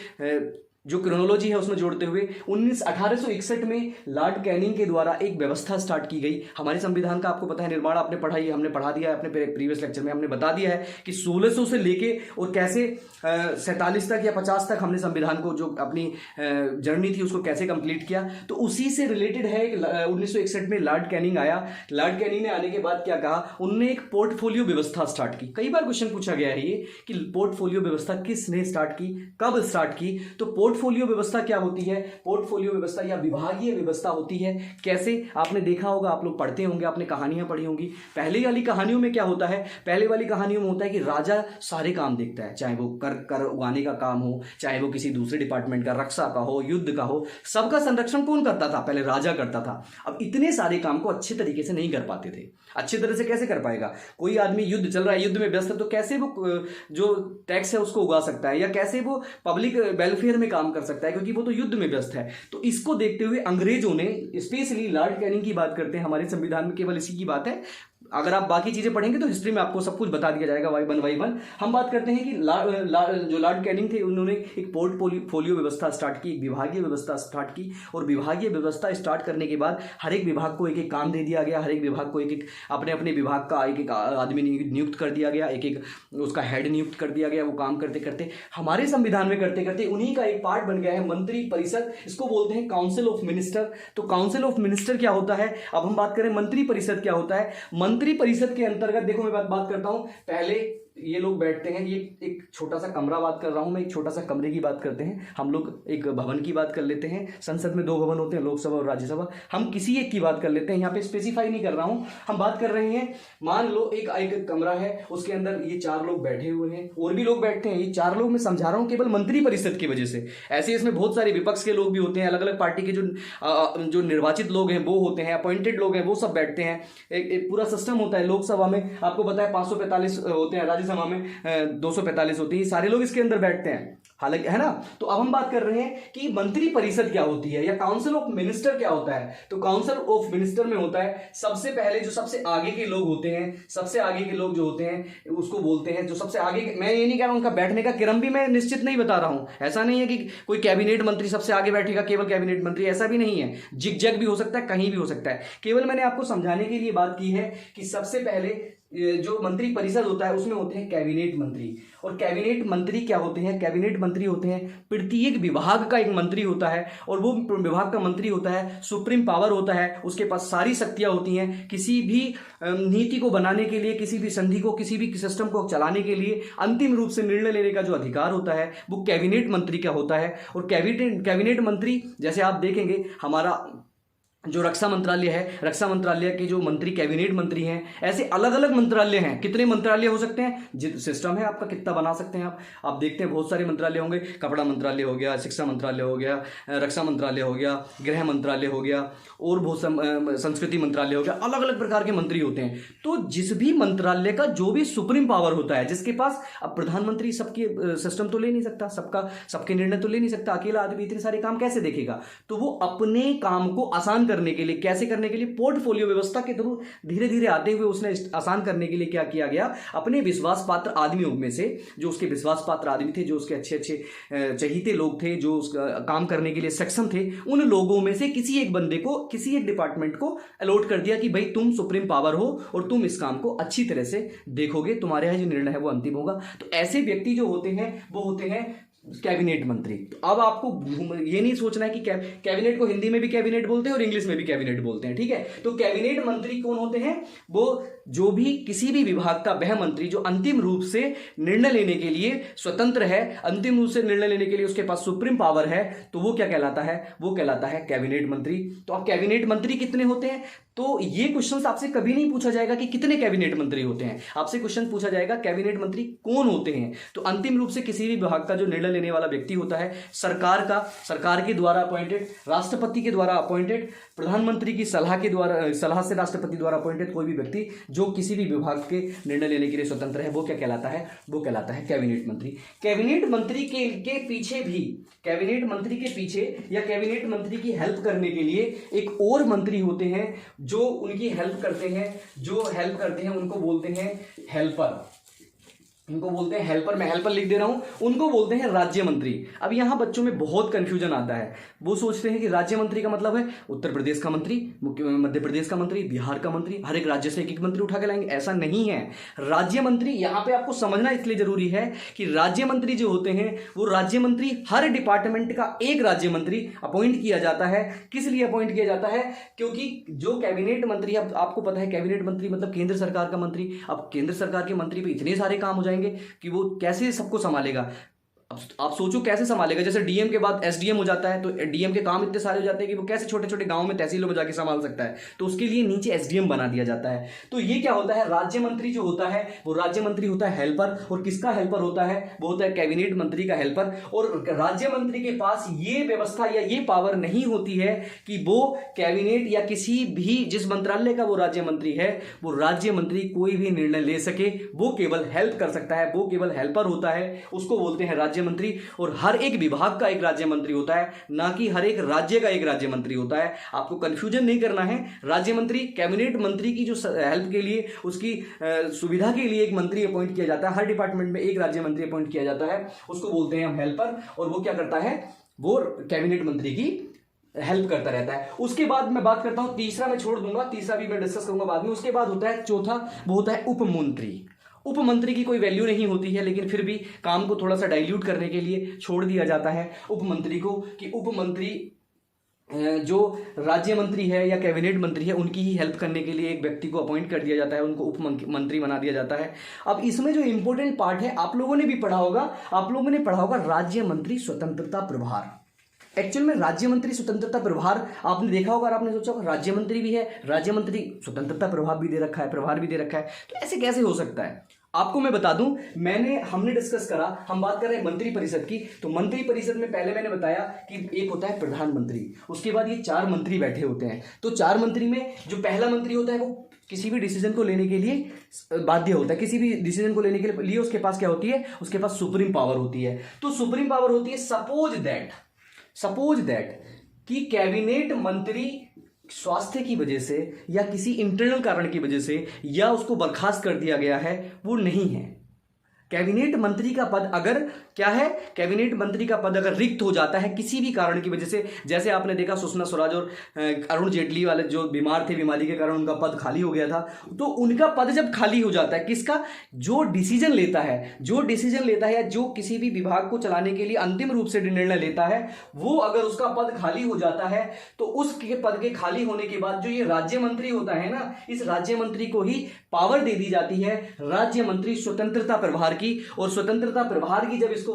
जो क्रोनोलॉजी है उसमें जोड़ते हुए 1861 में लॉर्ड कैनिंग के द्वारा एक व्यवस्था स्टार्ट की गई। हमारे संविधान का आपको पता है निर्माण हमने पढ़ा दिया है अपने प्रीवियस लेक्चर में, हमने बता दिया है कि 1600 से लेके और कैसे 47 तक या 50 तक हमने संविधान को जो अपनी जर्नी थी उसको कैसे कंप्लीट किया। तो उसी से रिलेटेड है 1961 में लॉर्ड कैनिंग आया। लॉर्ड कैनिंग ने आने के बाद क्या कहा, उनने एक पोर्टफोलियो व्यवस्था स्टार्ट की। कई बार क्वेश्चन पूछा गया है ये कि पोर्टफोलियो व्यवस्था किसने स्टार्ट की, कब स्टार्ट की। तो पोर्टफोलियो व्यवस्था क्या होती है, पोर्टफोलियो व्यवस्था या विभागीय व्यवस्था होती है। कैसे, आपने देखा होगा, आप लोग पढ़ते होंगे, आपने कहानियां पढ़ी होंगी। पहले वाली कहानियों में क्या होता है, पहले वाली कहानियों में होता है कि राजा सारे काम देखता है, चाहे वो कर उगाने का काम हो, चाहे वो किसी दूसरे डिपार्टमेंट का, रक्षा का हो, युद्ध का हो, सबका संरक्षण कौन करता था, पहले राजा करता था। अब इतने सारे काम को अच्छे तरीके से नहीं कर पाते थे। अच्छी तरह से कैसे कर पाएगा, कोई आदमी युद्ध चल रहा है, युद्ध में व्यस्त है, तो कैसे वो जो टैक्स है उसको उगा सकता है या कैसे वो पब्लिक वेलफेयर में काम कर सकता है, क्योंकि वो तो युद्ध में व्यस्त है। तो इसको देखते हुए अंग्रेजों ने, स्पेशली लॉर्ड कैनिंग की बात करते हैं, हमारे संविधान में केवल इसी की बात है, अगर आप बाकी चीजें पढ़ेंगे तो हिस्ट्री में आपको सब कुछ बता दिया जाएगा Y1। हम बात करते हैं कि जो लॉर्ड कैनिंग थे उन्होंने एक पोर्टफोलियो व्यवस्था स्टार्ट की, एक विभागीय व्यवस्था स्टार्ट की। और विभागीय व्यवस्था स्टार्ट करने के बाद हर एक विभाग को एक एक काम दे दिया गया, हर एक विभाग को एक एक अपने विभाग का एक एक आदमी नियुक्त कर दिया गया, एक एक उसका हेड नियुक्त कर दिया गया। वो काम करते करते हमारे संविधान में करते करते उन्हीं का एक पार्ट बन गया है मंत्री परिषद। इसको बोलते हैं काउंसिल ऑफ मिनिस्टर। तो काउंसिल ऑफ मिनिस्टर क्या होता है, अब हम बात करें मंत्री परिषद क्या होता है। मंत्री परिषद के अंतर्गत देखो मैं बात करता हूं, पहले ये लोग बैठते हैं, ये एक छोटा सा कमरा बात कर रहा हूं मैं, एक छोटा सा कमरे की बात करते हैं हम लोग, एक भवन की बात कर लेते हैं। संसद में 2 भवन होते हैं, लोकसभा और राज्यसभा, हम किसी एक की बात कर लेते हैं, यहाँ पे स्पेसिफाई नहीं कर रहा हूं। हम बात कर रहे हैं, मान लो एक कमरा है, उसके अंदर ये 4 लोग बैठे हुए हैं, और भी लोग बैठते हैं। ये 4 लोग मैं समझा रहा हूं केवल मंत्री परिषद की वजह से, ऐसे इसमें बहुत सारे विपक्ष के लोग भी होते हैं, अलग अलग पार्टी के जो निर्वाचित लोग हैं वो होते हैं, अपॉइंटेड लोग हैं वो सब बैठते हैं। एक पूरा सिस्टम होता है। लोकसभा में आपको पता है 545 होते हैं, राज्यसभा में 245 होती है, सारे लोग इसके अंदर बैठते हैं, हालांकि है ना। तो अब हम बात कर रहे हैं कि मंत्री परिषद क्या होती है या काउंसिल ऑफ मिनिस्टर क्या होता है। तो काउंसिल ऑफ मिनिस्टर में होता है सबसे पहले जो सबसे आगे के लोग होते हैं, सबसे आगे के लोग जो होते हैं उसको बोलते हैं जो सबसे आगे। मैं ये नहीं कह रहा हूं उनका बैठने का क्रम भी मैं निश्चित नहीं बता रहा हूं, ऐसा नहीं है कि कोई कैबिनेट मंत्री सबसे आगे बैठेगा, केवल कैबिनेट मंत्री, ऐसा भी नहीं है। जिग जग भी हो सकता है, कहीं भी हो सकता है। केवल मैंने आपको समझाने के लिए बात की है कि सबसे पहले जो मंत्री परिषद होता है उसमें होते हैं कैबिनेट मंत्री। और कैबिनेट मंत्री क्या होते हैं? कैबिनेट मंत्री होते हैं प्रत्येक विभाग का एक मंत्री होता है, और वो विभाग का मंत्री होता है, सुप्रीम पावर होता है, उसके पास सारी शक्तियां होती हैं। किसी भी नीति को बनाने के लिए, किसी भी संधि को, किसी भी सिस्टम को चलाने के लिए अंतिम रूप से निर्णय लेने का जो अधिकार होता है वो कैबिनेट मंत्री का होता है। और कैबिनेट मंत्री, जैसे आप देखेंगे हमारा जो रक्षा मंत्रालय है, रक्षा मंत्रालय के जो मंत्री कैबिनेट मंत्री हैं, ऐसे अलग अलग मंत्रालय हैं। कितने मंत्रालय हो सकते हैं? जित सिस्टम है आपका कितना बना सकते हैं आप देखते हैं बहुत सारे मंत्रालय होंगे। कपड़ा मंत्रालय हो गया, शिक्षा मंत्रालय हो गया, रक्षा मंत्रालय हो गया, गृह मंत्रालय हो गया, और बहुत संस्कृति मंत्रालय हो गया। अलग अलग प्रकार के मंत्री होते हैं। तो जिस भी मंत्रालय का जो भी सुप्रीम पावर होता है, जिसके पास, अब प्रधानमंत्री सबके सिस्टम तो ले नहीं सकता, सबके निर्णय तो ले नहीं सकता, अकेला आदमी इतने सारे काम कैसे देखेगा? तो वो अपने काम को आसान करने के लिए, कैसे करने के लिए, पोर्टफोलियो व्यवस्था के थ्रू धीरे धीरे आते हुए उसने आसान करने के लिए क्या किया गया? अपने विश्वास पात्र आदमियों में से, जो उसके विश्वास पात्र आदमी थे, जो उसके अच्छे अच्छे चहीते लोग थे, जो उसका काम करने के लिए सक्षम थे, उन लोगों में से किसी एक बंदे को, किसी एक डिपार्टमेंट को अलॉट कर दिया कि भाई तुम सुप्रीम पावर हो और तुम इस काम को अच्छी तरह से देखोगे, तुम्हारे यहाँ जो निर्णय है वो अंतिम होगा। तो ऐसे व्यक्ति जो होते हैं वो होते हैं कैबिनेट मंत्री। तो अब आपको ये नहीं सोचना है कि कैबिनेट को हिंदी में भी कैबिनेट बोलते हैं और इंग्लिश में भी कैबिनेट बोलते हैं, ठीक है? तो कैबिनेट मंत्री कौन होते हैं? वो जो भी किसी भी विभाग का वह मंत्री जो अंतिम रूप से निर्णय लेने के लिए स्वतंत्र है, अंतिम रूप से निर्णय लेने के लिए उसके पास सुप्रीम पावर है, तो वो क्या कहलाता है? वो कहलाता है कैबिनेट मंत्री। तो अब कैबिनेट मंत्री कितने होते हैं? तो ये क्वेश्चन आपसे कभी नहीं पूछा जाएगा कि कितने कैबिनेट मंत्री होते हैं, आपसे क्वेश्चन पूछा जाएगा कैबिनेट मंत्री कौन होते हैं। तो अंतिम रूप से किसी भी विभाग का जो निर्णय लेने वाला व्यक्ति होता है, सरकार के द्वारा अपॉइंटेड, राष्ट्रपति के द्वारा अपॉइंटेड, प्रधानमंत्री की सलाह से राष्ट्रपति द्वारा अपॉइंटेड कोई भी व्यक्ति जो किसी भी विभाग के निर्णय लेने के लिए स्वतंत्र है, वो क्या कहलाता है? वो कहलाता है कैबिनेट मंत्री। कैबिनेट मंत्री के पीछे भी, कैबिनेट मंत्री के पीछे या कैबिनेट मंत्री की हेल्प करने के लिए एक और मंत्री होते हैं जो उनकी हेल्प करते हैं, उनको बोलते हैं हेल्पर। इनको बोलते हैं हेल्पर। मैं हेल्पर लिख दे रहा हूं। उनको बोलते हैं राज्य मंत्री। अब यहां बच्चों में बहुत कंफ्यूजन आता है, वो सोचते हैं कि राज्य मंत्री का मतलब है उत्तर प्रदेश का मंत्री, मध्य प्रदेश का मंत्री, बिहार का मंत्री, हर एक राज्य से एक एक मंत्री उठा के लाएंगे। ऐसा नहीं है। राज्य मंत्री यहां पे आपको समझना इसलिए जरूरी है कि राज्य मंत्री जो होते हैं वो राज्य मंत्री, हर डिपार्टमेंट का एक राज्य मंत्री अपॉइंट किया जाता है। किस लिए अपॉइंट किया जाता है? क्योंकि जो कैबिनेट मंत्री, अब आपको पता है कैबिनेट मंत्री मतलब केंद्र सरकार का मंत्री। अब केंद्र सरकार के मंत्री पे इतने सारे काम हो जाएंगे कि वो कैसे सबको संभालेगा। अब आप सोचो कैसे संभालेगा। जैसे डीएम के बाद एसडीएम हो जाता है, तो डीएम के काम इतने सारे हो जाते हैं कि वो कैसे छोटे छोटे गांव में तहसीलों में जाके संभाल सकता है। तो उसके लिए नीचे एसडीएम बना दिया जाता है। तो ये क्या होता है? राज्य मंत्री जो होता है वो राज्य मंत्री होता है हेल्पर। और किसका हेल्पर होता है? वो होता है कैबिनेट मंत्री का हेल्पर। और राज्य मंत्री के पास ये व्यवस्था या ये पावर नहीं होती है कि वो कैबिनेट या किसी भी, जिस मंत्रालय का वो राज्य मंत्री है, वो राज्य मंत्री कोई भी निर्णय ले सके। वो केवल हेल्प कर सकता है, वो केवल हेल्पर होता है। उसको बोलते हैं राज्य मंत्री। और हर एक विभाग का एक राज्य मंत्री होता है, ना कि हर एक राज्य का एक राज्य मंत्री होता है। आपको कंफ्यूजन नहीं करना है। राज्य मंत्री, कैबिनेट मंत्री की जो हेल्प के लिए, उसकी सुविधा के लिए एक मंत्री अपॉइंट किया जाता है। हर डिपार्टमेंट में एक राज्य मंत्री अपॉइंट किया जाता है, उसको बोलते हैं हम हेल्पर। और वो क्या करता है? वो कैबिनेट मंत्री की हेल्प करता रहता है। उसके बाद मैं बात करता हूं, तीसरा मैं छोड़ दूंगा, तीसरा भी मैं डिस्कस करूंगा बाद में। उसके बाद होता है चौथा, वो होता है उपमंत्री। उपमंत्री की कोई वैल्यू नहीं होती है, लेकिन फिर भी काम को थोड़ा सा डाइल्यूट करने के लिए छोड़ दिया जाता है उपमंत्री को, कि उपमंत्री जो राज्य मंत्री है या कैबिनेट मंत्री है उनकी ही हेल्प करने के लिए एक व्यक्ति को अपॉइंट कर दिया जाता है, उनको उपमंत्री बना दिया जाता है। अब इसमें जो इंपॉर्टेंट पार्ट है, आप लोगों ने भी पढ़ा होगा, राज्य मंत्री स्वतंत्रता प्रभार। एक्चुअल में राज्य मंत्री स्वतंत्रता प्रभार आपने देखा होगा और आपने सोचा होगा राज्य मंत्री भी है, राज्य मंत्री स्वतंत्रता प्रभार भी दे रखा है, तो ऐसे कैसे हो सकता है? आपको मैं बता दूं, हमने डिस्कस करा, हम बात कर रहे हैं मंत्री परिषद की। तो मंत्री परिषद में पहले मैंने बताया कि एक होता है प्रधानमंत्री, उसके बाद ये 4 मंत्री बैठे होते हैं। तो 4 मंत्री में जो पहला मंत्री होता है वो किसी भी डिसीजन को लेने के लिए बाध्य होता है। किसी भी डिसीजन को लेने के लिए उसके पास क्या होती है? उसके पास सुप्रीम पावर होती है। तो सुप्रीम पावर होती है, सपोज दैट कि कैबिनेट मंत्री स्वास्थ्य की वजह से या किसी इंटरनल कारण की वजह से या उसको बर्खास्त कर दिया गया है, वो नहीं है, कैबिनेट मंत्री का पद अगर क्या है, कैबिनेट मंत्री का पद अगर रिक्त हो जाता है किसी भी कारण की वजह से, जैसे आपने देखा सुषमा स्वराज और अरुण जेटली वाले जो बीमार थे, बीमारी के कारण उनका पद खाली हो गया था, तो उनका पद जब खाली हो जाता है, किसका, जो डिसीजन लेता है या जो किसी भी विभाग को चलाने के लिए अंतिम रूप से निर्णय लेता है, वो अगर उसका पद खाली हो जाता है तो उसके पद के खाली होने के बाद जो ये राज्य मंत्री होता है ना, इस राज्य मंत्री को ही पावर दे दी जाती है राज्य मंत्री स्वतंत्रता प्रभार की। और स्वतंत्रता प्रभार की जब इसको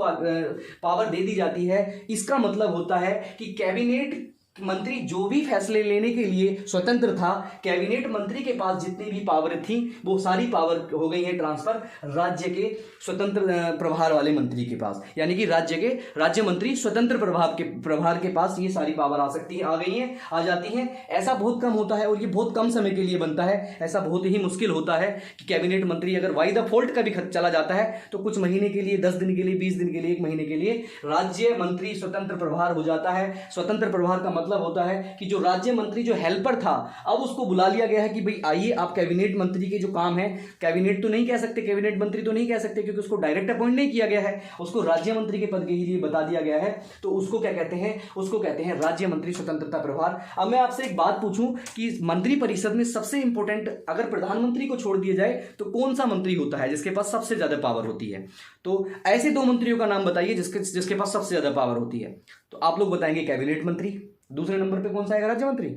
पावर दे दी जाती है, इसका मतलब होता है कि कैबिनेट मंत्री जो भी फैसले लेने के लिए स्वतंत्र था, कैबिनेट मंत्री के पास जितनी भी पावर थी वो सारी पावर हो गई है ट्रांसफर राज्य के स्वतंत्र प्रभार वाले मंत्री के पास, यानी कि राज्य मंत्री स्वतंत्र प्रभार के पास ये सारी पावर आ जाती हैं। ऐसा बहुत कम होता है और ये बहुत कम समय के लिए बनता है। ऐसा बहुत ही मुश्किल होता है कि कैबिनेट मंत्री अगर बाय द फॉल्ट कभी चला जाता है तो कुछ महीने के लिए, 10 दिन के लिए, 20 दिन के लिए, 1 महीने के लिए राज्य मंत्री स्वतंत्र प्रभार हो जाता है। स्वतंत्र प्रभार का मतलब होता है कि जो राज्य मंत्री जो हेल्पर था, अब उसको बुला लिया गया है कि भाई आइए, आप कैबिनेट मंत्री के जो काम है, कैबिनेट तो नहीं कह सकते, कैबिनेट मंत्री तो नहीं कह सकते क्योंकि उसको डायरेक्ट अपॉइंट नहीं किया गया है, उसको राज्य मंत्री के पद के लिए बता दिया गया है, तो उसको क्या कहते हैं, उसको कहते हैं राज्य मंत्री स्वतंत्रता प्रभार। अब मैं आपसे एक बात पूछूं कि मंत्री परिषद में सबसे इंपॉर्टेंट अगर प्रधानमंत्री को छोड़ दिया जाए तो कौन सा मंत्री होता है जिसके पास सबसे ज्यादा पावर होती है? तो ऐसे 2 मंत्रियों का नाम बताइए जिसके पास सबसे ज्यादा पावर होती है। तो आप लोग बताएंगे कैबिनेट मंत्री, दूसरे नंबर पे कौन सा आएगा, राज्य मंत्री?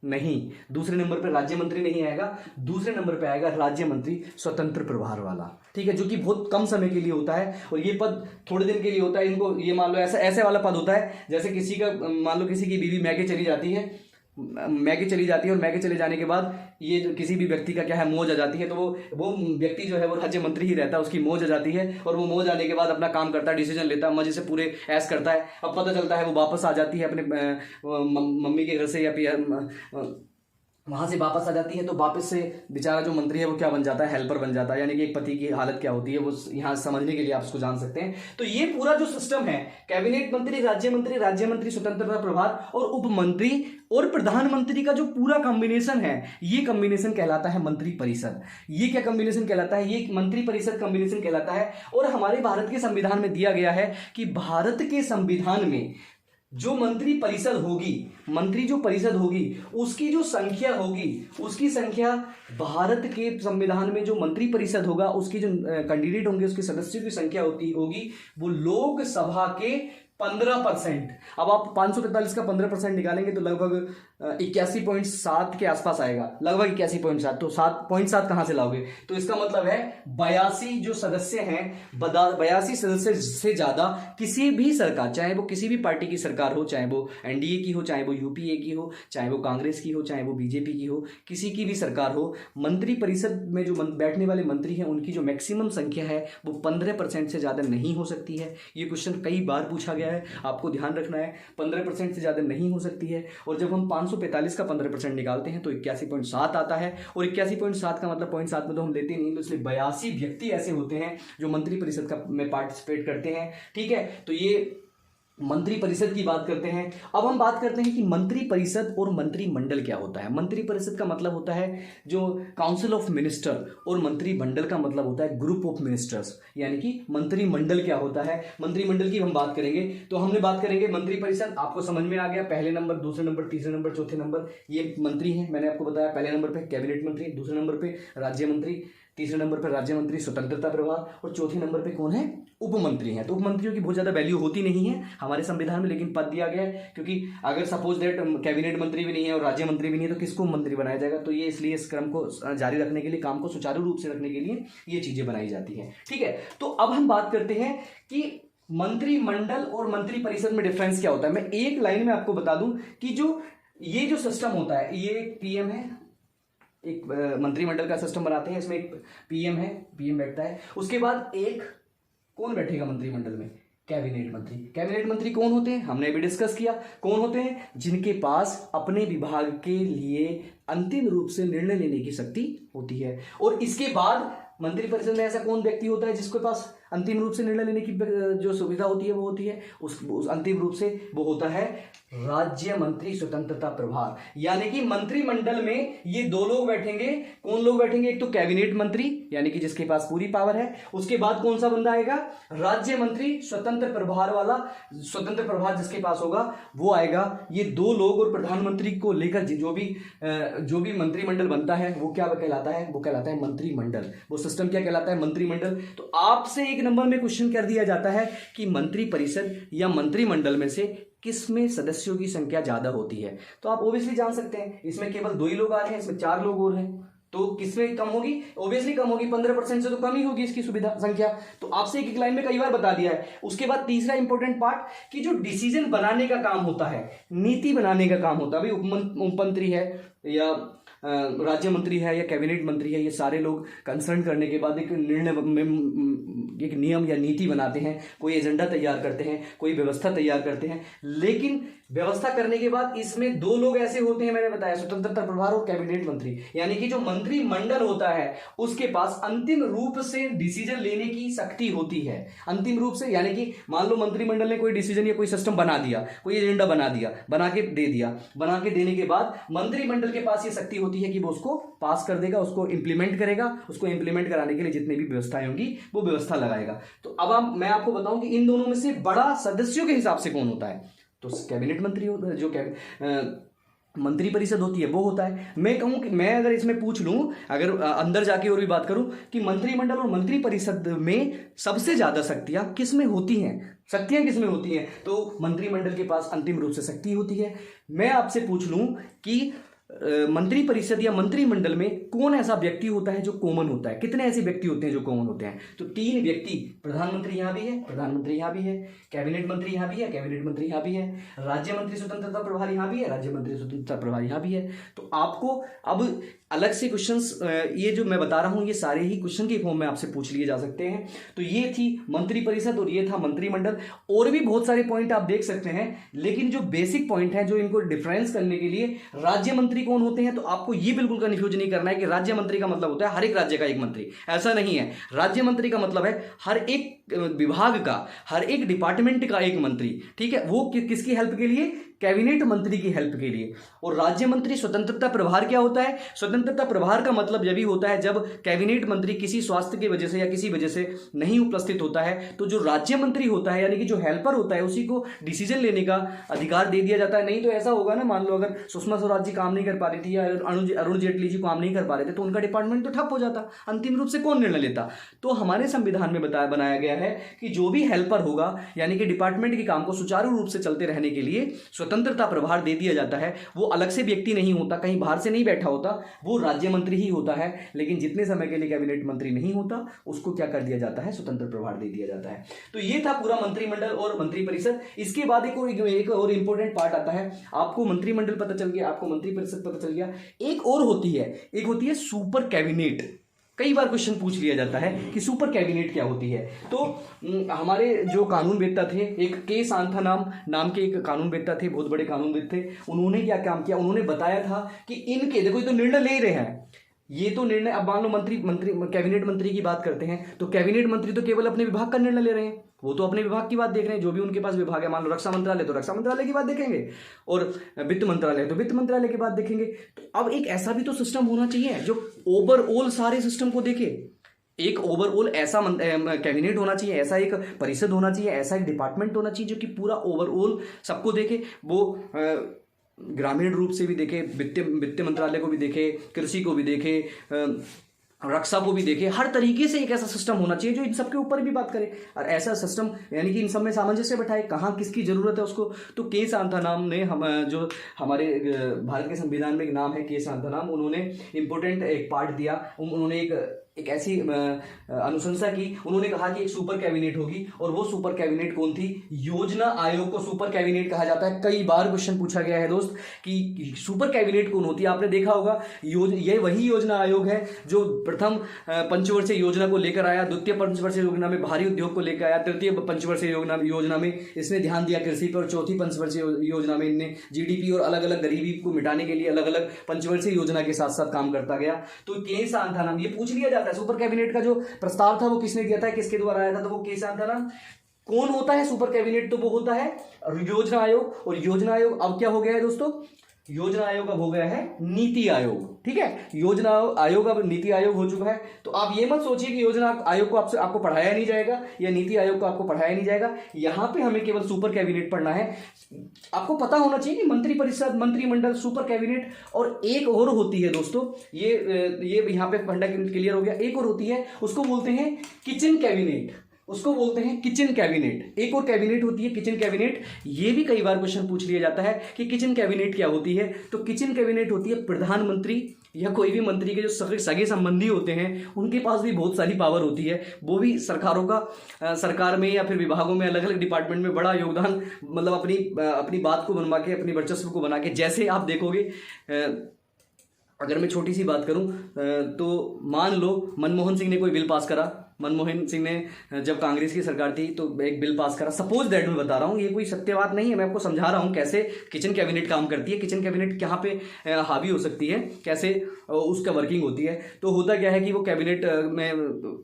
नहीं, दूसरे नंबर पे राज्य मंत्री नहीं आएगा, दूसरे नंबर पे आएगा राज्य मंत्री स्वतंत्र प्रभार वाला, ठीक है, जो कि बहुत कम समय के लिए होता है और ये पद थोड़े दिन के लिए होता है। इनको ये मान लो ऐसे वाला पद होता है जैसे किसी का, मान लो किसी की बीवी मैके चली जाती है और मैके चले जाने के बाद ये जो किसी भी व्यक्ति का क्या है, मौज आ जाती है, तो वो व्यक्ति जो है वो राज्य मंत्री ही रहता है, उसकी मौज आ जाती है और वो मौज आने के बाद अपना काम करता है, डिसीजन लेता है, मजे से पूरे ऐश करता है। अब पता चलता है वो वापस आ जाती है अपने मम्मी के घर से या फिर वहां से वापस आ जाती है, तो वापस से बेचारा जो मंत्री है वो क्या बन जाता है, हेल्पर बन जाता है। यानी कि एक पति की हालत क्या होती है वो यहाँ समझने के लिए आप उसको जान सकते हैं। तो ये पूरा जो सिस्टम है, कैबिनेट मंत्री, राज्य मंत्री स्वतंत्रता प्रभार और उप मंत्री और प्रधानमंत्री का जो पूरा कॉम्बिनेशन है, ये कॉम्बिनेशन कहलाता है मंत्री परिषद। ये क्या कॉम्बिनेशन कहलाता है? ये मंत्री परिषद कॉम्बिनेशन कहलाता है। और हमारे भारत के संविधान में दिया गया है कि भारत के संविधान में जो मंत्री परिषद होगी उसकी जो संख्या होगी, उसकी संख्या भारत के संविधान में जो मंत्री परिषद होगा उसके जो कैंडिडेट होंगे, उसके सदस्यों की संख्या होगी वो लोकसभा के 15%। अब आप 543 का 15% निकालेंगे तो लगभग 81.7 के आसपास आएगा, लगभग 81.7। तो 7.7 कहां से लाओगे? तो इसका मतलब है 82 जो सदस्य हैं, 82 सदस्य से ज्यादा किसी भी सरकार, चाहे वो किसी भी पार्टी की सरकार हो, चाहे वो एनडीए की हो, चाहे वो यूपीए की हो, चाहे वो कांग्रेस की हो, चाहे वो बीजेपी की हो, किसी की भी सरकार हो, मंत्री परिषद में जो बैठने वाले मंत्री हैं उनकी जो मैक्सिमम संख्या है वो 15% से ज्यादा नहीं हो सकती है। ये क्वेश्चन कई बार पूछा गया है, आपको ध्यान रखना है, 15% से ज्यादा नहीं हो सकती है। और जब हम 545 का 15% निकालते हैं तो 81.7 आता है। और 81.7 का मतलब 0.7 में तो हम लेते नहीं, तो इसलिए 82 व्यक्ति ऐसे होते हैं जो मंत्री परिषद का में पार्टिसिपेट करते हैं, ठीक है। तो ये मंत्री परिषद की बात करते हैं। अब हम बात करते हैं कि मंत्री परिषद और मंत्रिमंडल क्या होता है। मंत्री परिषद का मतलब होता है जो काउंसिल ऑफ मिनिस्टर, और मंत्रिमंडल का मतलब होता है ग्रुप ऑफ मिनिस्टर्स। यानी कि मंत्रिमंडल क्या होता है, मंत्रिमंडल की हम बात करेंगे तो हमने बात करेंगे मंत्री परिषद, आपको समझ में आ गया। पहले नंबर, दूसरे नंबर, तीसरे नंबर, चौथे नंबर ये मंत्री हैं, मैंने आपको बताया। पहले नंबर पे कैबिनेट मंत्री, दूसरे नंबर पे राज्य मंत्री, तीसरे नंबर पर राज्य मंत्री स्वतंत्रता प्रभार, और चौथे नंबर पे कौन है? उपमंत्री हैं। तो उपमंत्रियों की बहुत ज्यादा वैल्यू होती नहीं है हमारे संविधान में, लेकिन पद दिया गया है क्योंकि अगर सपोज दैट कैबिनेट मंत्री भी नहीं है और राज्य मंत्री भी नहीं है तो किसको मंत्री बनाया जाएगा। तो ये इसलिए इस क्रम को जारी रखने के लिए, काम को सुचारू रूप से रखने के लिए ये चीजें बनाई जाती हैं, ठीक है। तो अब हम बात करते हैं कि मंत्रिमंडल और मंत्री परिषद में डिफरेंस क्या होता है। मैं एक लाइन में आपको बता दूं कि ये जो सिस्टम होता है, ये पीएम है, एक मंत्रिमंडल का सिस्टम बनाते हैं, इसमें एक पीएम है, पीएम बैठता है। उसके बाद एक कौन बैठेगा मंत्रिमंडल में? कैबिनेट मंत्री। कैबिनेट मंत्री कौन होते हैं? हमने अभी डिस्कस किया कौन होते हैं, जिनके पास अपने विभाग के लिए अंतिम रूप से निर्णय लेने की शक्ति होती है। और इसके बाद मंत्रिपरिषद में ऐसा कौन व्यक्ति होता है जिसके पास अंतिम रूप से निर्णय लेने की जो सुविधा होती है वो होती है उस अंतिम रूप से वो होता है राज्य मंत्री स्वतंत्रता प्रभार। यानी कि मंत्रिमंडल में ये दो लोग बैठेंगे। कौन लोग बैठेंगे? एक तो कैबिनेट मंत्री यानी कि जिसके पास पूरी पावर है, उसके बाद कौन सा बंदा आएगा? राज्य मंत्री स्वतंत्र प्रभार वाला, स्वतंत्र प्रभार जिसके पास होगा वो आएगा। ये दो लोग और प्रधानमंत्री को लेकर जो भी मंत्रिमंडल बनता है वो क्या कहलाता है? वो कहलाता है मंत्रिमंडल। वो सिस्टम क्या कहलाता है? मंत्रिमंडल। तो आपसे एक नंबर में क्वेश्चन कर दिया जाता है कि मंत्री परिषद या मंत्रिमंडल में से किस में सदस्यों की संख्या ज्यादा होती है? तो आप ओबियसली जान सकते हैं इसमें केवल 2 ही लोग आ रहे हैं, इसमें 4 लोग और हैं, तो किसमें कम होगी? ओबियसली कम होगी, 15% से तो कम ही होगी इसकी सुविधा संख्या। तो आपसे एक लाइन में कई बार बता दिया है। उसके बाद तीसरा इंपॉर्टेंट पार्ट कि जो डिसीजन बनाने का काम होता है, नीति बनाने का काम होता है, भाई उप मंत्री है या राज्य मंत्री है या कैबिनेट मंत्री है, ये सारे लोग कंसर्न करने के बाद एक निर्णय में एक नियम या नीति बनाते हैं, कोई एजेंडा तैयार करते हैं, कोई व्यवस्था तैयार करते हैं। लेकिन व्यवस्था करने के बाद इसमें 2 लोग ऐसे होते हैं, मैंने बताया, स्वतंत्रता प्रभार और कैबिनेट मंत्री। यानी कि जो मंत्रिमंडल होता है उसके पास अंतिम रूप से डिसीजन लेने की शक्ति होती है। अंतिम रूप से यानी कि मान लो मंत्रिमंडल ने कोई डिसीजन या कोई सिस्टम बना दिया, कोई एजेंडा बना दिया, बना के दे दिया, बना के देने के बाद मंत्रिमंडल के पास ये शक्ति होती है कि वो उसको पास कर देगा, उसको इंप्लीमेंट करेगा, उसको इंप्लीमेंट कराने के लिए जितनी भी व्यवस्थाएं होंगी वो व्यवस्था लगाएगा। तो अब मैं आपको बताऊं कि इन दोनों में से बड़ा सदस्यों के हिसाब से कौन होता है? तो कैबिनेट मंत्री होता है, जो मंत्री परिषद होती है वो होता है। मैं कहूं कि मैं अगर इसमें पूछ लूं, अगर अंदर जाके और भी बात करूं कि मंत्रिमंडल और मंत्री परिषद में सबसे ज्यादा शक्तियां किस में होती हैं, शक्तियां किस में होती हैं? तो मंत्रिमंडल के पास अंतिम रूप से शक्ति होती है। मैं आपसे पूछ लूं कि मंत्री परिषद या मंत्रिमंडल में कौन ऐसा व्यक्ति होता है जो कॉमन होता है? कितने ऐसे व्यक्ति होते हैं जो कॉमन होते हैं? तो 3 व्यक्ति, प्रधानमंत्री यहां भी है, प्रधानमंत्री यहां भी है, कैबिनेट मंत्री यहां भी है, कैबिनेट मंत्री यहां भी है, राज्य मंत्री स्वतंत्रता प्रभार यहां भी है, राज्य मंत्री स्वतंत्रता प्रभार यहां भी है। तो आपको अब अलग से क्वेश्चंस, ये जो मैं बता रहा हूं ये सारे ही क्वेश्चन के फॉर्म में आपसे पूछ लिए जा सकते हैं। तो ये थी मंत्री परिषद और ये था मंत्रिमंडल। और भी बहुत सारे पॉइंट आप देख सकते हैं, लेकिन जो बेसिक पॉइंट है जो इनको डिफरेंस करने के लिए, राज्य मंत्री कौन होते हैं? तो आपको ये बिल्कुल कंफ्यूज नहीं करना है कि राज्य मंत्री का मतलब होता है हर एक राज्य का एक मंत्री, ऐसा नहीं है। राज्य मंत्री का मतलब है हर एक विभाग का, हर एक डिपार्टमेंट का एक मंत्री, ठीक है? वो किसकी हेल्प के लिए? कैबिनेट मंत्री की हेल्प के लिए। और राज्य मंत्री स्वतंत्रता प्रभार क्या होता है? स्वतंत्रता प्रभार का मतलब जब भी होता है जब कैबिनेट मंत्री किसी स्वास्थ्य की वजह से या किसी वजह से नहीं उपस्थित होता है, तो जो राज्य मंत्री होता है यानी कि जो हेल्पर होता है उसी को डिसीजन लेने का अधिकार दे दिया जाता है। नहीं तो ऐसा होगा ना, मान लो अगर सुषमा स्वराज जी काम नहीं कर पा रही थी या अरुण जेटली जी काम नहीं कर पा रहे थे तो उनका डिपार्टमेंट तो ठप हो जाता। अंतिम रूप से कौन निर्णय लेता? तो हमारे संविधान में बनाया गया है कि जो भी हेल्पर होगा यानी कि डिपार्टमेंट के काम को सुचारू रूप से चलते रहने के लिए स्वतंत्रता प्रभार दे दिया जाता है। वो अलग से व्यक्ति नहीं होता, कहीं बाहर से नहीं बैठा होता, वो राज्य मंत्री ही होता है। लेकिन जितने समय के लिए कैबिनेट मंत्री नहीं होता उसको क्या कर दिया जाता है? स्वतंत्र प्रभार दे दिया जाता है। तो ये था पूरा मंत्रिमंडल और मंत्री परिषद। इसके बाद एक और इंपॉर्टेंट पार्ट आता है। आपको मंत्रिमंडल पता चल गया, आपको मंत्री परिषद पता चल गया, एक और होती है, एक होती है सुपर कैबिनेट। कई बार क्वेश्चन पूछ लिया जाता है कि सुपर कैबिनेट क्या होती है। तो हमारे जो कानूनवेत्ता थे, एक के सांथा नाम के एक कानूनवेत्ता थे, बहुत बड़े कानूनविद थे। उन्होंने क्या काम किया? उन्होंने बताया था कि इनके, देखो ये तो निर्णय ले रहे हैं, ये तो निर्णय, अब मान लो मंत्री कैबिनेट मंत्री की बात करते हैं तो कैबिनेट मंत्री तो केवल अपने विभाग का निर्णय ले रहे हैं, वो तो अपने विभाग की बात देख रहे हैं, जो भी उनके पास विभाग है। मान लो रक्षा मंत्रालय तो रक्षा मंत्रालय की बात देखेंगे, और वित्त मंत्रालय तो वित्त मंत्रालय की बात देखेंगे। तो अब एक ऐसा भी तो सिस्टम होना चाहिए जो ओवरऑल सारे सिस्टम को देखे। एक ओवरऑल ऐसा कैबिनेट होना चाहिए, ऐसा एक परिषद होना चाहिए, ऐसा एक डिपार्टमेंट होना चाहिए जो कि पूरा ओवरऑल सबको देखे। वो ग्रामीण रूप से भी देखे, वित्त मंत्रालय को भी देखे, कृषि को भी देखे, रक्षा को भी देखे, हर तरीके से एक ऐसा सिस्टम होना चाहिए जो इन सब के ऊपर भी बात करे। और ऐसा सिस्टम यानी कि इन सब में सामंजस्य बैठाए, कहाँ किसकी जरूरत है उसको। तो के सांथानाम ने जो हमारे भारत के संविधान में एक नाम है के सांथानाम, उन्होंने इंपॉर्टेंट एक पार्ट दिया। उन्होंने एक ऐसी अनुशंसा की, उन्होंने कहा कि एक सुपर कैबिनेट होगी। और वो सुपर कैबिनेट कौन थी? योजना आयोग को सुपर कैबिनेट कहा जाता है। कई बार क्वेश्चन पूछा गया है दोस्त कि सुपर कैबिनेट कौन होती है। आपने देखा होगा ये वही योजना आयोग है जो प्रथम पंचवर्षीय योजना को लेकर आया, द्वितीय पंचवर्षीय योजना में भारी उद्योग को लेकर आया, तृतीय पंचवर्षीय योजना में इसने ध्यान दिया कृषि पर, और चौथी पंचवर्षीय योजना में इनने जीडीपी और अलग अलग गरीबी को मिटाने के लिए अलग अलग पंचवर्षीय योजना के साथ साथ काम करता गया। तो के सांथानाम, ये पूछ लिया जाता था? सुपर कैबिनेट का जो प्रस्ताव था वो किसने दिया था, किसके द्वारा आया था? तो वो कैसा था ना, कौन होता है सुपर कैबिनेट? तो वो होता है योजना आयोग। और योजना आयोग अब क्या हो गया है दोस्तों? योजना आयोग अब हो गया है नीति आयोग। ठीक है, योजना आयोग अब नीति आयोग हो चुका है। तो आप ये मत सोचिए कि योजना आयोग को आपको पढ़ाया नहीं जाएगा या नीति आयोग को आपको पढ़ाया नहीं जाएगा। यहां पे हमें केवल सुपर कैबिनेट पढ़ना है। आपको पता होना चाहिए कि मंत्रिपरिषद, मंत्रिमंडल, सुपर कैबिनेट और एक और होती है दोस्तों, ये यहां पे फंडा क्लियर हो गया। एक और होती है, उसको बोलते हैं किचन कैबिनेट, उसको बोलते हैं किचन कैबिनेट। एक और कैबिनेट होती है किचन कैबिनेट। ये भी कई बार क्वेश्चन पूछ लिया जाता है कि किचन कैबिनेट क्या होती है। तो किचन कैबिनेट होती है प्रधानमंत्री या कोई भी मंत्री के जो सगे संबंधी होते हैं, उनके पास भी बहुत सारी पावर होती है। वो भी सरकार में या फिर विभागों में, अलग अलग डिपार्टमेंट में बड़ा योगदान, मतलब अपनी बात को बनवा के, अपनी वर्चस्व को बना के, जैसे आप देखोगे, अगर मैं छोटी सी बात करूं तो मान लो मनमोहन सिंह ने कोई बिल पास करा। मनमोहन सिंह ने जब कांग्रेस की सरकार थी तो एक बिल पास करा, सपोज दैट मैं बता रहा हूँ, ये कोई सत्य बात नहीं है, मैं आपको समझा रहा हूँ कैसे किचन कैबिनेट काम करती है, किचन कैबिनेट कहाँ पे हावी हो सकती है, कैसे उसका वर्किंग होती है। तो होता क्या है कि वो कैबिनेट में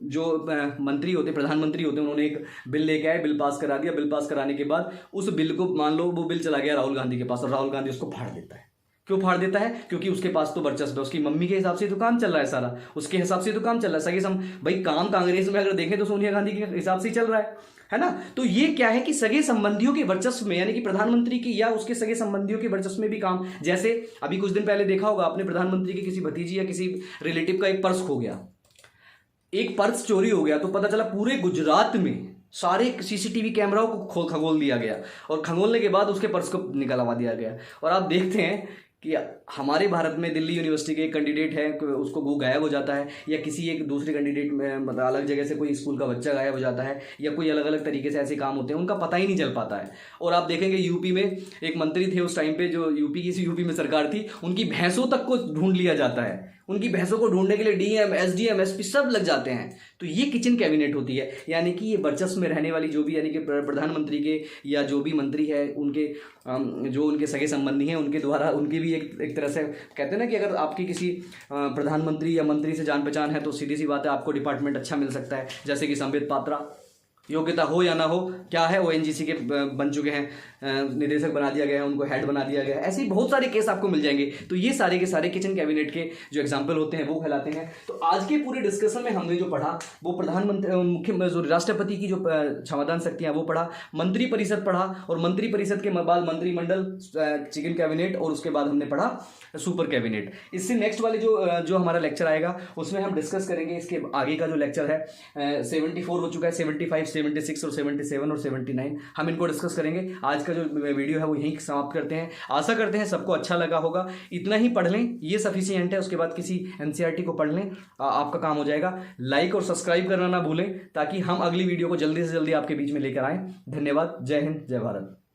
जो मंत्री होते, प्रधानमंत्री होते हैं, उन्होंने एक बिल लेके आए, बिल पास करा दिया। बिल पास कराने के बाद उस बिल को, मान लो वो बिल चला गया राहुल गांधी के पास, और राहुल गांधी उसको फाड़ देता है। क्यों फाड़ देता है? क्योंकि उसके पास तो वर्चस्व है, उसकी मम्मी के हिसाब से तो काम चल रहा है सारा, उसके हिसाब से तो काम चल रहा है। भाई काम कांग्रेस में अगर देखें तो सोनिया गांधी के हिसाब से ही चल रहा है ना। तो ये क्या है कि सगे संबंधियों के वर्चस्व में, यानी कि प्रधानमंत्री की या उसके सगे संबंधियों के वर्चस्व में भी काम। जैसे अभी कुछ दिन पहले देखा होगा आपने, प्रधानमंत्री की किसी भतीजी या किसी रिलेटिव का एक पर्स खो गया, एक पर्स चोरी हो गया, तो पता चला पूरे गुजरात में सारे सीसीटीवी कैमराओं को खंगोल दिया गया, और खंगोलने के बाद उसके पर्स को निकलवा दिया गया। और आप देखते हैं कि हमारे भारत में दिल्ली यूनिवर्सिटी के एक कैंडिडेट है, उसको वो गायब हो जाता है, या किसी एक दूसरे कैंडिडेट में, मतलब अलग जगह से कोई स्कूल का बच्चा गायब हो जाता है, या कोई अलग अलग तरीके से ऐसे काम होते हैं, उनका पता ही नहीं चल पाता है। और आप देखेंगे यूपी में एक मंत्री थे उस टाइम पे, जो यूपी में सरकार थी, उनकी भैंसों तक को ढूंढ लिया जाता है। उनकी भैंसों को ढूंढने के लिए डीएम, एसडीएम, एसपी सब लग जाते हैं। तो ये किचन कैबिनेट होती है, यानी कि ये वर्चस्व में रहने वाली जो भी, यानी कि प्रधानमंत्री के या जो भी मंत्री है, उनके जो उनके सगे संबंधी हैं, उनके द्वारा, उनकी भी एक तरह से कहते हैं ना कि अगर आपकी किसी प्रधानमंत्री या मंत्री से जान पहचान है तो सीधी सी बात है, आपको डिपार्टमेंट अच्छा मिल सकता है। जैसे कि संबित पात्रा, योग्यता हो या ना हो, क्या है, ओएनजीसी के बन चुके हैं, निदेशक बना दिया गया है, उनको हेड बना दिया गया है। ऐसे ही बहुत सारे केस आपको मिल जाएंगे। तो ये सारे के सारे किचन कैबिनेट के जो एग्जाम्पल होते हैं वो कहलाते हैं। तो आज के पूरे डिस्कशन में हमने जो पढ़ा वो प्रधानमंत्री, जो राष्ट्रपति की जो क्षमतान शक्तियां वो पढ़ा, मंत्रिपरिषद पढ़ा, और मंत्रिपरिषद के बाद मंत्रिमंडल, चिकन कैबिनेट, और उसके बाद हमने पढ़ा सुपर कैबिनेट। इससे नेक्स्ट वाले जो हमारा लेक्चर आएगा उसमें हम डिस्कस करेंगे इसके आगे का जो लेक्चर है। 74 हो चुका है, 75, 76 और 77 और 79 हम इनको डिस्कस करेंगे। आज का जो वीडियो है वो यहीं समाप्त करते हैं। आशा करते हैं सबको अच्छा लगा होगा। इतना ही पढ़ लें, ये सफिशिएंट है। उसके बाद किसी एनसीईआरटी को पढ़ लें, आपका काम हो जाएगा। लाइक और सब्सक्राइब करना ना भूलें, ताकि हम अगली वीडियो को जल्दी से जल्दी आपके बीच में लेकर आएँ। धन्यवाद। जय हिंद, जय भारत।